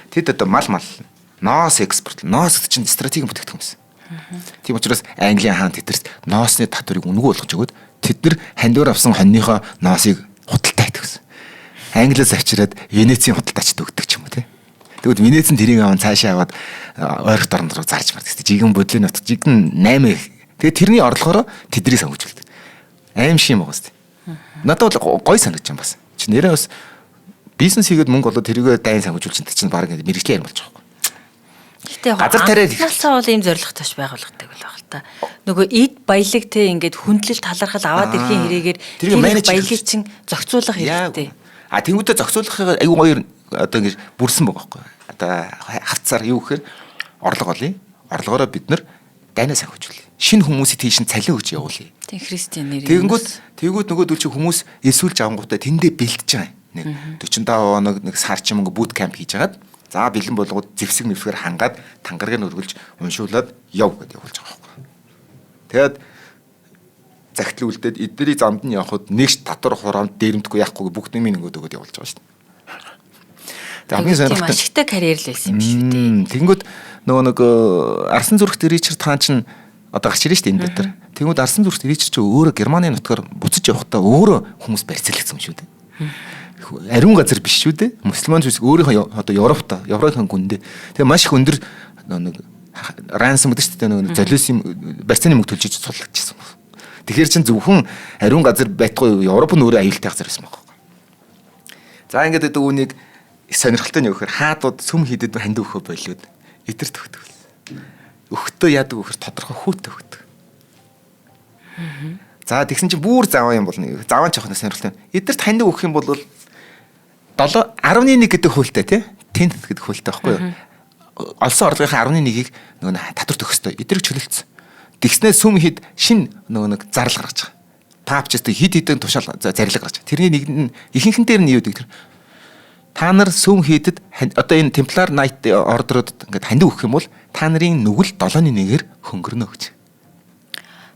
Speaker 2: Тэд одоо мал ноос экспорт ноос чинь стратегийн бүтээгдэхүүн юмсэн. Тийм учраас Английн хаан тэдэрт ноосны татварыг үнэгүй болгож өгөөд тэд нар хандиур авсан хоньныхоо ноосыг худалдаа хийдэг гэсэн. Англиас авчираад Венецийн худалдаачд өгдөг ч юм уу тий. Тэгвэл Венец нь тэрийг аван цаашаа аваад ойрхон дорн руу зарж мардаг. Жигэн бодлын нот жигэн 8. Тэгээ тэрний орлогоороо тэднийг санхүүжүүлдэг. Аим шим байгаа сте. Надад бол гой санагдаж байна бас. Чи нэрээ бас бизнес хийгээд мөнгө олоод тэрийгээ дайн санхүүжүүлж чинь баг ингэ мэрэгчлээ ярмалж байгаа.
Speaker 1: Гэтэ анхнаасаа бол ийм зорилго таш байгуулгадаг байх л та. Нөгөө эд баялаг те ингээд хүндлэл талархал аваад ирэхийн хэрэгээр тэр баялагийг чинь зохицуулах хэрэгтэй.
Speaker 2: А тэнгуүдээ зохицуулахыг аюу хоёр одоо ингэж бүрсэн байгаа байхгүй. Одоо хавцаар юу гэхээр орлого олъё. Орлогоороо бид нар дайнаа санхүүжүүлье. Шинэ хүмүүсийг тийш нь цалин өгч явуулъя.
Speaker 1: Тэг христийн нэр.
Speaker 2: Тэгвэл нөгөөдөл чи хүмүүс эсвэлж авангуудаа тэндээ бэлдэж байгаа. Нэг 45 хоног нэг сар ч юм уу бут камп хийж агаад за бэлэн болгоод зэвсэг нэвсгээр хангаад тангараг нь өргөлж уншуулад яв гэдээ явуулж байгаа байхгүй. Тэгээд загтал үлдээд эднэрийг замд нь явахад нэгш татвар хураамд дээрэмдэггүй яахгүй бүгд нэмийн нөгөөд өгөөд явуулж байгаа шүү дээ.
Speaker 1: Тэгээд хамгийн сонирхолтой ашигтай карьер л байсан юм шүү дээ.
Speaker 2: Тэнгүүд нөгөө Арсан зүрхт Ричард хаан чинь одоо гарч ирж штэ энэ дотор. Тэнгүүд Арсан зүрхт Ричард ч өөрөө Германы нутгаар буцаж явахдаа өөрөө хүмүүс барьцаалгдсан юм шүү дээ. Ариун газар биш шүү дээ. Мусульман зүсг өөрийнхөө одоо Европын гүндээ. Тэгээ маш их өндөр нэг рансом гэдэг шүү дээ. Нэг золиосын барьцааны мөнгө төлж цуглагдчихсан. Тэгэхээр чин зөвхөн ариун газар байтгүй Европын өөрөө аюултай газар байсан байхгүй. За ингээд гэдэг үнийг сонирхолтой нь юу гэхээр хаадууд сүм хийдэд ханд өгөхөө болиод эдэрт өгдөг. Өгтөө яадаг вөхөр тодорхой хүүтэй өгдөг. За тэгсэн чинь бүр заваа юм бол нэг заваа ч явахнаас сонирхолтой. Эдэрт ханд өгөх юм бол 11 гэдэг хуультай тий? Тент гэдэг хуультай байхгүй юу? Олсон орлогынхаа 11-ийг нөгөө татвар төгөх ёстой. Эдэрэг чөлөөлсөн. Тэгснээр сүм хэд шин нөгөө нэг зарлал гаргаж байгаа. Папчстай хид хідэн тушаал зарилга гаргаж байгаа. Тэрний нэг нь ихэнхэн дээр нь юу гэдэг тэр та нар сүм хийдэд одоо энэ Templar Night ордерууд ингээд ханд өгөх юм бол та нарын нүгэл 7-1-ээр хөнгөрнө гэж.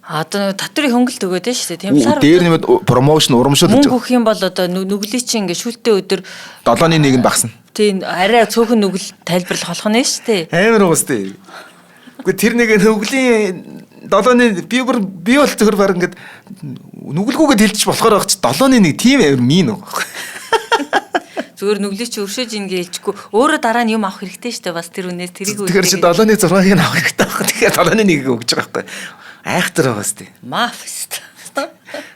Speaker 1: Одоо татврын хөнгөлт өгөөд нь шүү дээ. Templar
Speaker 2: дээр нэмээд промошн урамшуул
Speaker 1: гэж. Мөнгө өгөх юм бол одоо нүглийг чинь ингээд шүлтээ өдөр
Speaker 2: 7-1 нь багасна.
Speaker 1: Тийм арай цөөхөн нүгэл тайлбарлах болох нь шүү дээ.
Speaker 2: Амар уус дээ. Гэхдээ тэр нэг нүглийн 7-1 би бол зөвхөр баг ингээд нүгэлгүйгээд хэлчих болохоор баг ч 7-1 тийм мин байгаа.
Speaker 1: Зүгээр нүглийг чи өршөөж ийн гэж хэлчихгүй. Өөрөө дараа нь юм авах хэрэгтэй шүү дээ. Бас тэр үнээс тэрийг
Speaker 2: үлдээ. Тэгэхээр чи 7-6-ыг нь авах хэрэгтэй байна. Тэгэхээр 7-1-ийг өгч байгаа байхгүй. Айхтар байгаа сте.
Speaker 1: Мафст.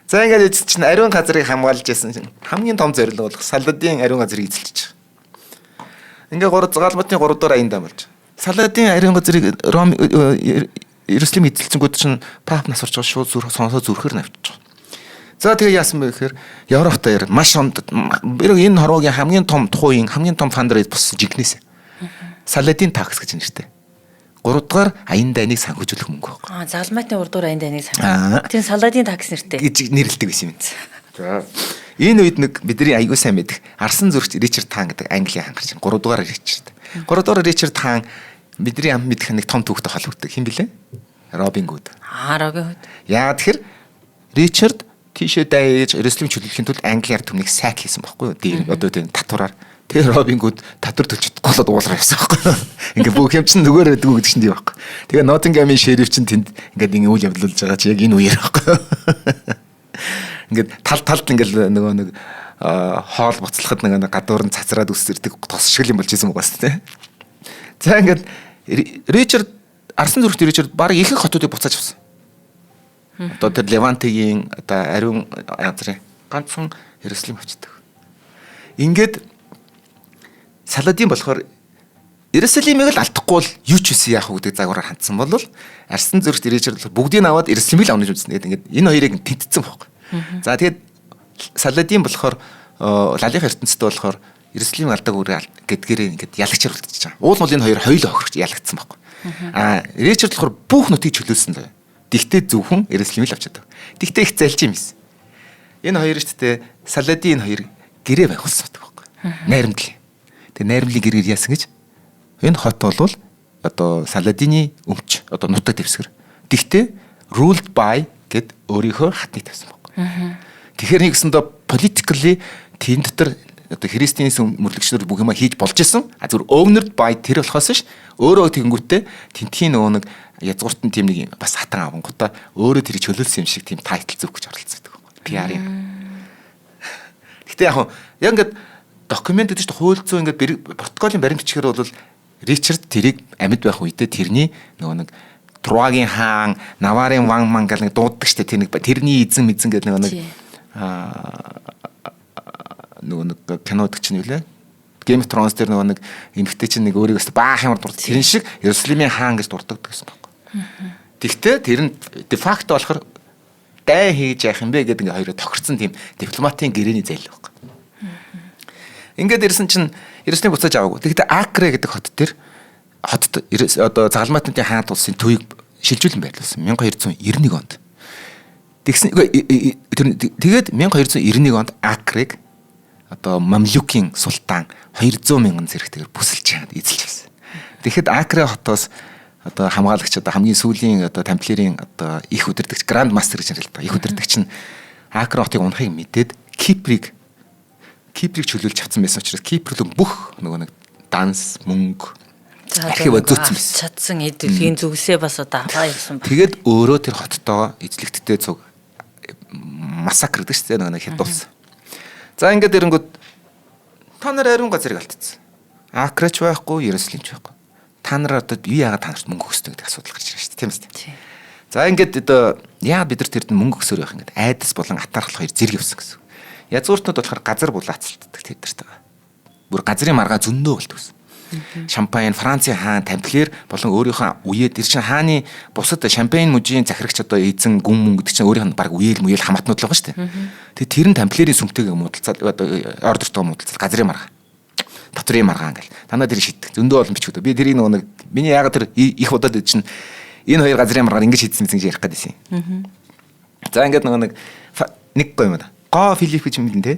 Speaker 2: За ингээд чинь ариун газрыг хамгаалж ясан чинь хамгийн том зорилго болох Саладин ариун газрыг эзэлчих. Ингээ 3 Галбатын 3 дугаар аяндаа болж. Саладин ариун газрыг Ром Иерусалим эзэлцэнгүүд чинь пап нас орж байгаа шууд сонсоо зүрхээр навчиж байгаа. За тэгээ яасан бэ гэхээр Европт яар маш энэ хорвогийн хамгийн том тухайн хамгийн том фандрейз болсон жигнэс. Саладин такс гэж нэртэй. 3 дугаар аян дайныг санхүүжүүлэх мөнгө байхгүй.
Speaker 1: Загалмайтны 3 дугаар аян дайныг санхүү. Тийм саладин такс нэртэй.
Speaker 2: Гэж нэрлэдэг байсан юм. За энэ үед нэг бидний аягүй сайн мэдих Арсан зүрхч Ричард Тан гэдэг Английн хаан гарч 3 дугаар Ричард. 3 дугаар Ричард Тан бидний амт мэдих нэг том түүхтэй холбогддог. Хэн блэ? Робин Гуд.
Speaker 1: Робин Гуд.
Speaker 2: Яа тэгэхээр Ричард тийшээ дайж Иерусалим чөлөөлөхийн тулд Англиар төмнийг сайк хийсэн байхгүй юу? Дээр одоо тийм татвараар. Тэгээ Робин Гуд татвар төлчихөд голоод уулаар явсан байхгүй юу? Ингээ бүх юм чинь нөгөө байдаг гэдэг чинь тийм байхгүй. Тэгээ Ноттингhamын шериф чинь тэнд ингээд ингэ үйл явдалж байгаа чи яг энэ үеэр байхгүй юу? Ингээд талд ингээл нөгөө нэг хоол буцлахад нэг гадуур нь цацраад үсэрдэг тос шиг юм болж исэн угаас тээ. За ингээд Ричард Арсан зүрхт Ричард баг ихэнх хотуудыг буцааж авсан. Одоо тэр Левантигийн одоо ариун язрын ганцхан Иерусалим авчдаг. Ингээд Саладин болохоор Иерусалимыг л алдахгүй бол юу ч үсэн яах вэ гэдэг загвараар хандсан бол Арсан зүрхт Ричард бүгдийг аваад Иерусалимыг л авнаж үзсэн. Тэгээд энэ хоёрыг тэнцсэн байхгүй. За тэгээд Саладин болохоор лалих ертөнцид болохоор Иерусалим алдаг үрээ гэдгээрээ ингээд ялагчаар үлдчихэж байгаа. Уул мол энэ хоёр хоёул охирч ялагдсан байхгүй. Ричард болохоор бүх нутгийг чөлөөлсөн л. Тэгтээ зөвхөн Иерусалимыг л авчаад. Тэгтээ их залж юм эс. Энэ хоёр штэ Саладин хоёр гэрээ байгуулсан байдаг байхгүй. Найрамдлын. Тэгээ найрамдлын гэрээр яасан гэж энэ хот бол одоо Саладины өмч одоо нутаг дэвсгэр. Тэгтээ ruled by гэд өөрийнхөө хатныг тавьсан байхгүй. Тэгэхээр нэгсэндээ politically тийм дотор одоо христианизм мөрлөгчнөр бүх юма хийж болж исэн. Зүгээр ownered by тэр болохоос ш өөрөө тэгэнгүүтээ тентхийн нөгөө нэг язгуурт нь тийм нэг бас хатан авангуудаа өөрөө тэр чөлөөлсөн юм шиг тийм тайтл зөв гэж оролцсон байдаг. PR-ийн. Гэхдээ яг ингээд документ гэдэг чинь хууль зүйн ингээд протоколын баримт бичгээр бол Ричард тэрийг амьд байх үедээ тэрний нөгөө нэг Труагийн хаан, Наварын ван мангал нэг дууддаг штэ тэрний эзэн гэдэг нөгөө нэг кинод чинь юу лээ? Game of Thrones дээр нөгөө нэг эмэгтэй чинь нэг өөрийгөө баах ямар дурд тэрэн шиг Иерусалимын хаан гэж дурддаг гэсэн байхгүй. Тэгтээ тэр нь де факто болохоор дай хийж яах юм бэ гэдэг ингээ хоёроо тохирсон тийм дипломатын гэрээний зайл байхгүй. Ингээд ирсэн чинь Иерусалим буцааж аваагүй. Тэгэхдээ Акре гэдэг хот дээр одоо загалмайтны хаан улсын төвийг шилжүүлэн байрлуулсан 1291 онд. Тэгсэн тэгээд 1291 онд Акрыг одоо Мамлюкийн султан 200 мянган зэрэгтэйгээр бүсэлж чаад эзэлж байсан. Тэгэхэд Акре хотоос одоо хамгаалагч одоо хамгийн сүүлийн одоо тамплиерийн одоо их удирдагч Гранд Мастер гэж нэрлэдэг. Их удирдагч нь Акре хотыг унахыг мэдээд Киприйг чөлөөлж чадсан байсан учраас Кипр рүү бүх нөгөө нэг данс, мөнгө архив зөөцсөн байсан.
Speaker 1: Чадсан эдлийн зүгсээ бас одоо аваа явсан байна.
Speaker 2: Тэгээд өөрөө тэр хоттоо эзлэгтдээ цуг массакр гэдэг чинь нөгөө хятадулсан. За ингээд эрэнгүүд та нар ариун газрыг алдчихсан. Акреч байхгүй, Иерусалимч байхгүй. Та нар одоо юу яагаад та нарт мөнгө өгсөн гэдэг асуудал гарч ирж байна шүү дээ. Тийм үү? За ингээд одоо яагаад бид нар тэрд мөнгө өгсөөр байх ингээд айдас болон атаархал хоёр зэрэг явсан гэсэн. Язгууртнууд болохоор газар булаацалддаг тэдэртэйгээ. Бүр газрын маргаа зөндөө болдог гэсэн. Шампань, Францын хаан, тамплиер болон өөрийнхөө үеэд тэр чин хааны бусад шампань мужийн захирагч одоо эзэн гүн мөн гэдэг чинь өөрийнх нь баг үеэл хамаатнууд л байгаа шүү дээ. Тэгээ тэр нь тамплиерийн сүмтэйгээ муудалцаад одоо ордертоо муудалцаад газрын маргаа. Татрын маргаа ингээл. Танаа тэр шийддэг. Зөндөө олон бичгүүд. Би тэрийг нэг миний яагаад тэр их удаад чинь энэ хоёр газрын маргаар ингэж шийдсэн гэж ярих гэдэг юм. За ингээд нэг гоо юм да. Гоо Филипп гэж юм лэн тэ.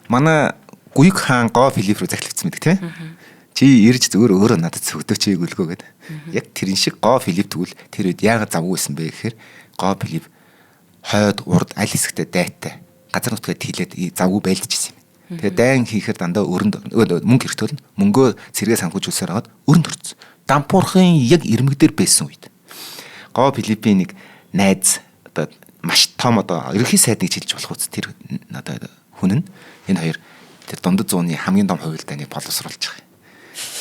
Speaker 2: Манай Гүйг хаан Гоо Филипп рүү захилагдсан мэдэг тийм. Чи ирж өөрөө надад сөгдөөч эгүүлгөө гэдэг. Яг тэрэн шиг Гоо Филипп тэгвэл тэр үед яагаад завгүй байсан бэ гэхээр Гоо Филипп хойд урд аль хэсэгтээ дайтай газар нутгаад хилээд завгүй байлдчихсан юм. Тэгээ дайн хийхээр дандаа өрөнд мөнгө хэрэгтөөлнө. Мөнгөө цэргээ санхүүжүүлсээр аваад өрөнд орцсон. Дампуурхын яг ирмэг дээр байсан үед Гоо Филиппийн нэг найз одоо маш том одоо ерөнхий сайдыг хэлж болох үст тэр одоо хүн нь энэ хоёр тэр дундад зууны хамгийн том хувилдааныг боловсруулж байгаа.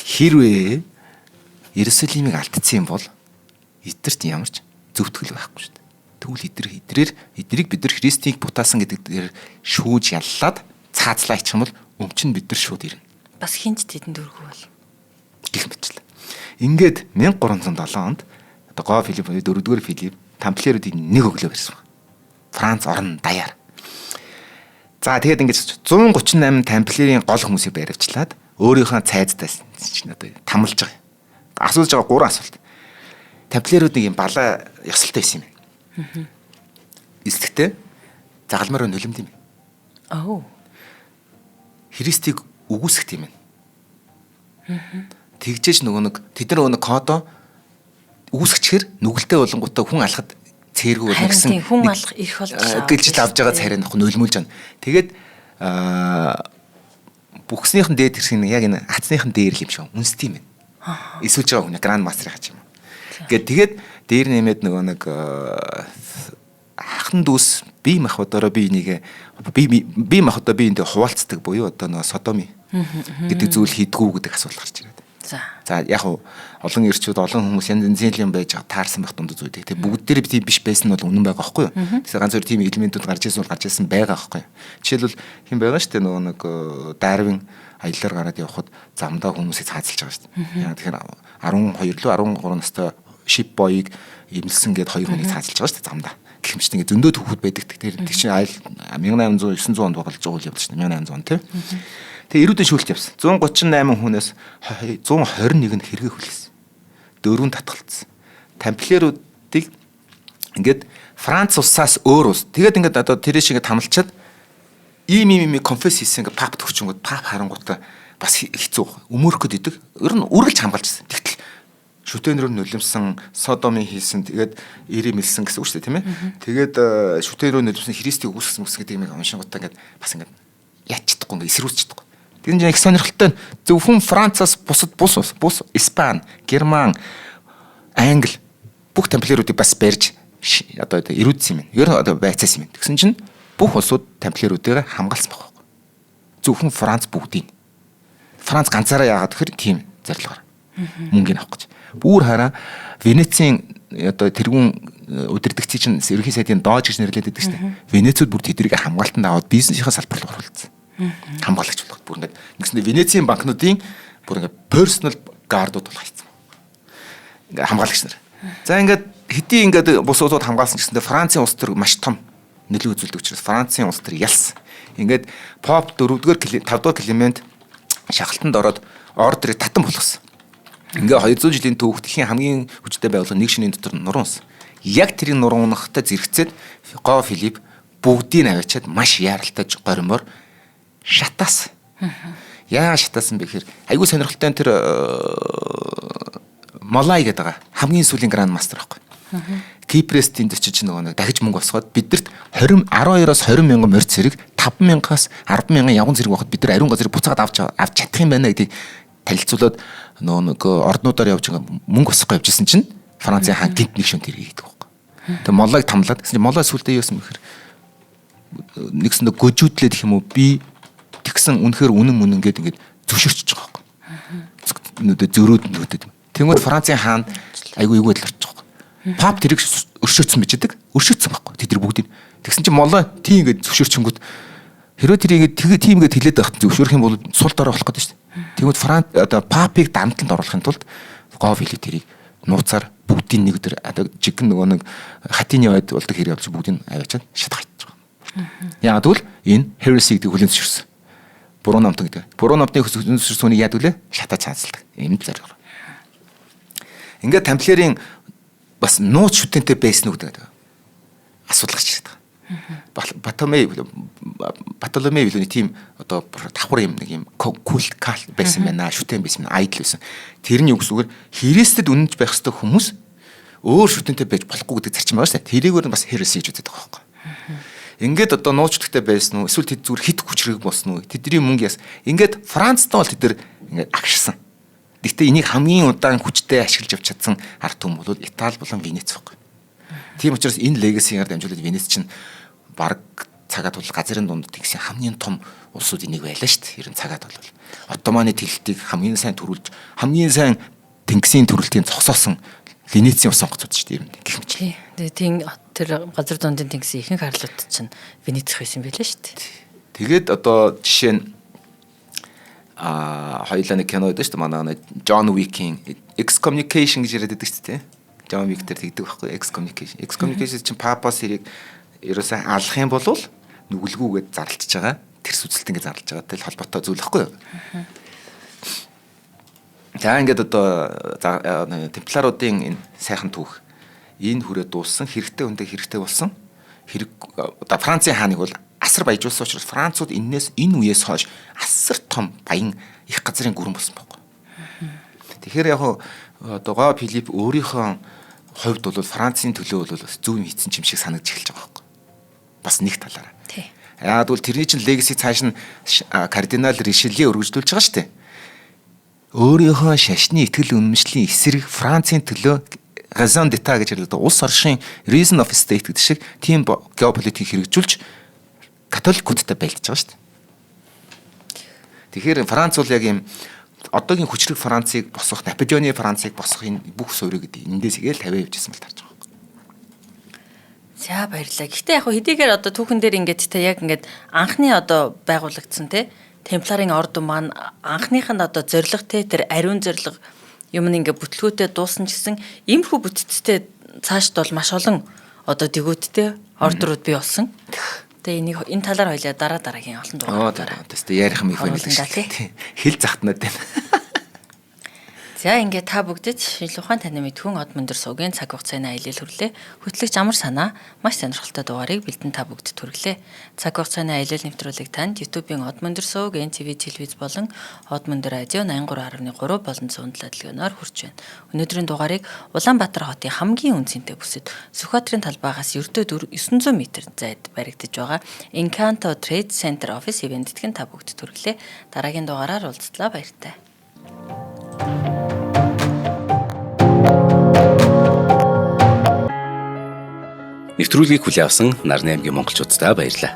Speaker 2: Хэрвээ Иерусалимыг алдсан юм бол эдгэрт ямар ч зөвтгөл байхгүй шүү дээ. Тэгвэл эднийг бид нар Христийг бутаасан гэдэг дээр шүүж яллаад цаацлаа ичих юм бол өмч нь бид нар шууд ирнэ.
Speaker 1: Бас хинч тэдэнд өргөө бол
Speaker 2: гэх мэтлээ. Ингээд 1307 онд одоо Гоо Филипп 4-р Филипп тамплиеруудыг нэг өглөө барьсан. Франц орон даяар. За тэгээд ингэж 138 тамплиерийн гол хүмүүсийг баривчлаад өөрийнхөө цайзтай чинь одоо тамлж байгаа. Асууж байгаа 3 асуулт. Тамплиерууд нэг юм балаа ёсолтой байсан юм. Эсвэлтэй загалмаар нулимд юм. Христийг үгүйсгэх юм. Тэгжээж нэг тэд нар кодо үгүйсгэчихэр нүгэлтэй болонгуудаа хүн алхад цээргүй болно гэсэн
Speaker 1: хүн алах ирэх болж
Speaker 2: гэлжил авж байгаа царай нөх нулимулж байна. Тэгээд бүхснийхэн дээд хэрсэг яг энэ хацныхан дээр л юм шиг үнстэй юм байна. Эсвэл жоо хүн гранд мастер хаач юм. Тэгээд дээр нэмээд нэг хахан дүүс бие махбодороо би энийг бие махбодоо би энд хуваалцдаг буюу одоо нэг содоми гэдэг зүйл хийдгүү гэдэг асуулт гарч ирээд. За яг олон эрчүүд олон хүмүүс янз янзын юм байж байгаа таарсан байх дунд зүйл. Тэгээ бүгд дээр тийм биш байсан нь бол үнэн байгаа байхгүй юу? Тэгэхээр ганц өөр тийм элементүүд гарч ирсэн бол гарч ирсэн байгаа байхгүй юу? Жишээлбэл хэм байгаа шүү дээ нэг Дарвин аяллаар гараад явхад замдаа хүмүүсийг цаазалж байгаа шүү дээ. Яг тэгэхээр 12 лөө 13 настай шип боёг эмэлсэн гээд 2 хүнийг цаазалж байгаа шүү дээ замдаа. Гэх юм чинь зөндөө төвхөд байдаг. Тэгэхээр тийм чинь 1800 900 онд болж байгаа үйл явдал шүү дээ. 1800 он тийм. Тэгээ эрүүдэн шүүлт явсан. 138 хүнээс 121 нь хэрэгэ хүлээсэн. 4 татгалцсан. Тамплиеруудыг ингээд Франц улсаас өөр улс. Тэгээд ингээд одоо тэр шиг тамлчаад ийм конфесс хийсэн ингээд пап төгчөнгөд пап харангуудаа бас хэцүү өмөрөх гээд идэг. Ер нь үргэлж хамгаалжсэн. Тэгтэл шүтэнрээр нулимсан, содомын хийсэн, тэгээд ирэмэлсэн гэсэн үг шүү дээ, тийм ээ. Тэгээд шүтэнрээр нулимсан Христийг үгүйсгэсэн гэдэг юм уншингуудаа ингээд бас ингээд яач чадахгүй ингээд эсрүүцч чадахгүй. Тэр нь их сонирхолтой нь зөвхөн Францаас бус Испани, Герман, Англи бүх тамплиеруудыг бас барьж одоо эрүүдсэн юм. Ер нь одоо байцаасан юм. Тэгсэн чинь бүх улсууд тамплиеруудыг хамгаалсан байгаа байхгүй. Зөвхөн Франц бүгдийг. Франц ганцаараа яагаад гэхээр тийм зорилгоор мөнгөний авах гэж. Бүр хараа Венецийн одоо тэргүүн удирдагчид чинь ерөнхий сайдын доож гэж нэрлэдэг шүү дээ. Венецүүд бүр тэднийг хамгаалтанд аваад бизнесийн салбарт оруулсан. Хамгаалагч болгоод бүр ингээд нэгсэндээ Венецийн банкнуудын бүр ингээд персонал гардууд болох хийсэн. Ингээд хамгаалагч нар. За ингээд хэдий ингээд бус улсууд хамгаалсан гэсэндээ Францын улс төр маш том нөлөө үзүүлдэг учраас Францын улс төр ялсан. Ингээд Поп 4-р 5-р Климент шахалтанд ороод ордерыг татан болгосон. Ингээд 200 жилийн түүх дэлхийн хамгийн хүчтэй байгууллага нэг шинийн дотор нуруунсан. Яг тэрийг нуруунахтай зэрэгцээд Го Филипп бүгдийг аваачаад маш яаралтай горимор шатаас. Яа шатаасан бэ гэхээр айгүй сонирхолтой тэр Молай гэдэг байгаа. Хамгийн сүүлийн гранд мастер байхгүй. Кипрээс тэнд очиж нэг дахиж мөнгө босгоод бидэрт 12-оос 20 мянган морь цэрэг 5,000-аас 10,000 явган цэрэг байхад бид нар ариун газрыг буцаад авч чадах юм байна гэдгийг танилцуулаад нэг орднуудаар явж мөнгө босгох явж исэн чинь Францын хаан гинт нэг шөнт ирээ гэдэг байхгүй. Тэгээ Молайг тамлаад гэсэн чинь Молай сүултээ юусэн мэхэр нэгсэн гөжүүдлээд гэх юм уу би тэгсэн үнэхээр үнэн гээд ингээд зөвшөөрч байгаа байхгүй. Нүдэ зөрөөд нүдэд. Тэнгүүд Францын хаан айгүй эвгүй байдлаар орчих байхгүй. Пап тэрийг өршөөцсөн бичдэг. Өршөөцсөн байхгүй. Тэд бүгдийг. Тэгсэн чинь Молой тийм ингээд зөвшөөрчөнгүүд хэрвээ тэрийг тийм ингээд хилээд байхад зөвшөөрөх юм бол сул дорой болох гэдэг шүү дээ. Тэнгүүд Франц одоо папыг дамталд оруулахын тулд Го Филипп тэрийг нууцаар бүгдийн нэг өдөр одоо жигэн нэг хатины байд болдог хэрэг явуулж бүгдийг аваачаад шатгаж байгаа. Яг тэгвэл энэ heresy гэдэг хүлэн зөвшөөрсөн. Буруу намтан гэдэг. Буруу намтны хүлэн зөвшөөрсөнийг яад вүлээ? Шатаа цаазалдаг. Ийм зорилгоор. Ингээд тамплиерийн бас нууц шүтэнтэй байсан уу гэдэг асуудал гарч ирээд байгаа. Батоломей билүүний тим одоо давхар юм нэг юм культ кал байсан байна. Шүтэн байсан байна. Айдл байсан. Тэрний үг зүгээр Христэд үнэнч байх ёстой хүмүүс өөр шүтэнтэй байж болохгүй гэдэг зарчим байгаа шүү дээ. Тэрийгээр нь бас heresy гэж үздэг байгаа байхгүй. Ингээд одоо нууцлагтай байсан уу? Эсвэл тэд зүгээр хит хүчрэг болсон уу? Тэдний мөнгө яс. Ингээд Францтай бол тэд нар ингээд агшсан. Гэхдээ энийг хамгийн удаан хүчтэй ашиглаж авч чадсан ард түмэн бол Итали болон Венец баг. Тийм учраас энэ легасигаар дамжуулаад Венец чинь баг цагаад бол газрын дунд тэгсэн хамгийн том улсуудын нэг байлаа шүү дээ. Ер нь цагаад бол Оттоманы тэлэлтийг хамгийн сайн төрүүлж, хамгийн сайн тэнгисийн төрөлтийн зогсоосон Венецийн ус сонгоцод шүү дээ. Ер нь гэх мэт.
Speaker 1: Тэгээ тийм тэр газар дундын тэнгисийн ихэнх харлууд чинь Венец байсан байлаа шүү дээ.
Speaker 2: Тэгээд одоо жишээ нь хоёулаа нэг кино байдаг шүү дээ. Манай John Wick-ийн Excommunication гэж яриад байдаг шүү дээ. John Wick дээр тэгдэг байхгүй Excommunication. Excommunication чинь папас хэрэг ерөөсөө алах юм бол нүгэлгүйгээд зарлж байгаа. Тэрс үзэлт ингээд зарлж байгаа. Тэл холбоотой зүйл байхгүй юу? За ингээд одоо темпларуудын энэ сайхан түүх энэ хүрээ дууссан, хэрэгтэй хүндээ хэрэгтэй болсон. Одоо Францын хааныг бол асар баяжуулсан учраас Францууд энэ үеэс хойш асар том баян их газрын гүрэн болсон байхгүй. Тэгэхээр яг одоо Филипп өөрийнхөө хувьд бол Францын төлөө бол зөв хийсэн юм шиг санагдж эхэлж байгаа байхгүй. Бас нэг талаараа. Яг бол тэрний чинь легаси цааш нь кардинал Ришелье өргөжлүүлж байгаа шүү дээ. Өөрийнхөө шашны итгэл үнэмшлийн эсрэг Францын төлөө raison d'état гэж хэлдэг улс оршин reason of state гэдэг шиг тийм геополитик хэрэгжүүлж католикуудтай байлдаж байгаа шүү дээ. Тэгэхээр Франц бол яг юм одоогийн хүчрэг Францыг босгох, Наполеоны Францыг босгох энэ бүх суурийг эндээс игээл 50 явжсэн бол тарж байгаа.
Speaker 1: За баярлалаа. Гэхдээ яг хэдийгээр одоо түүхэн дээр ингээд те яг ингээд анхны одоо байгуулагдсан те темпларын ордон маань анхных нь одоо зориг те тэр ариун зориг юм ингээд бүтлгүүтээ дуусан ч гэсэн иймэрхүү бүтцтэй цаашд бол маш олон одоо дэгүүттэй ордрууд бий болсон. Тэгээ энэ талаар хоёлаа дараагийн олон дугаараар.
Speaker 2: Тэстэй ярих механизм хэл захтнаад байна.
Speaker 1: За ингээд та бүгдэд шинжлэх ухаан таны мэдхүн од мөндөр суугийн цаг хугацааны аялал хүрлээ. Хөтлөгч амар санаа маш сонирхолтой дугаарыг бэлдэн та бүгдэд хүргэлээ. Цаг хугацааны аялал нэвтрүүлэг танд YouTube-ийн од мөндөр сууг, NTV телевиз болон од мөндөр радио 83.3 болон 107 дэлгүүрээр хүрч байна. Өнөөдрийн дугаарыг Улаанбаатар хотын хамгийн үнцэнтэй бүсэд Сүхбаатарын талбайгаас ердөө 900 м зайд баригдаж байгаа Encanto Trade Center Office ивэнтэтгэн та бүгдэд хүргэлээ. Дараагийн дугаараар уулзлаа, баяртай.
Speaker 3: Нэвтрүүлгийг хүлээн авсан Нарны аймгийн монголчуудтай баярлалаа.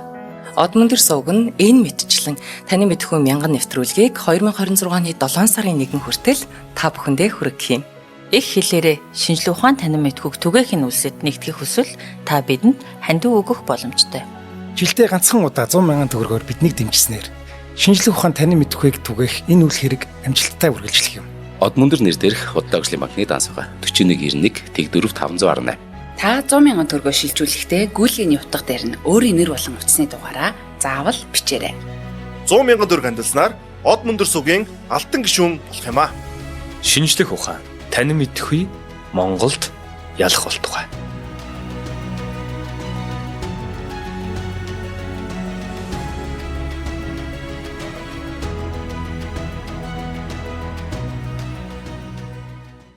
Speaker 4: Од мөндөр сууг нь энэ мэдчлэн таны мэдхүйн мянган нэвтрүүлгийг 2026 оны 7 сарын 1 хүртэл та бүхэндээ хүргэх юм. Их хэлээрээ шинжлэх ухаан танин мэдхүйг түгээхийн үлсэд нэгтгэх хүсвэл та бидэнд хандив өгөх боломжтой.
Speaker 5: Жилдээ ганцхан удаа 100 мянган төгрөгөөр биднийг дэмжснээр шинжлэх ухаан танин мэдхүйг түгээх энэ үйл хэрэг амжилттай үргэлжлэх юм.
Speaker 3: Од мөндөр нэр дээрх Удаагшлын банкны дансгаа 4191 тэг 4518.
Speaker 6: Та 100 мянган төгрөгөөр шилжүүлэхдээ гүйлгээний утга дээр нь өөрийн нэр болон утасны дугаараа заавал бичээрэй.
Speaker 7: 100 мянган төгрөг хандалснаар Од мөндөр суугийн алтан гишүүн болох юм а.
Speaker 8: Шинжлэх ухаан танин мэдхгүй Монголд ялах болтугай.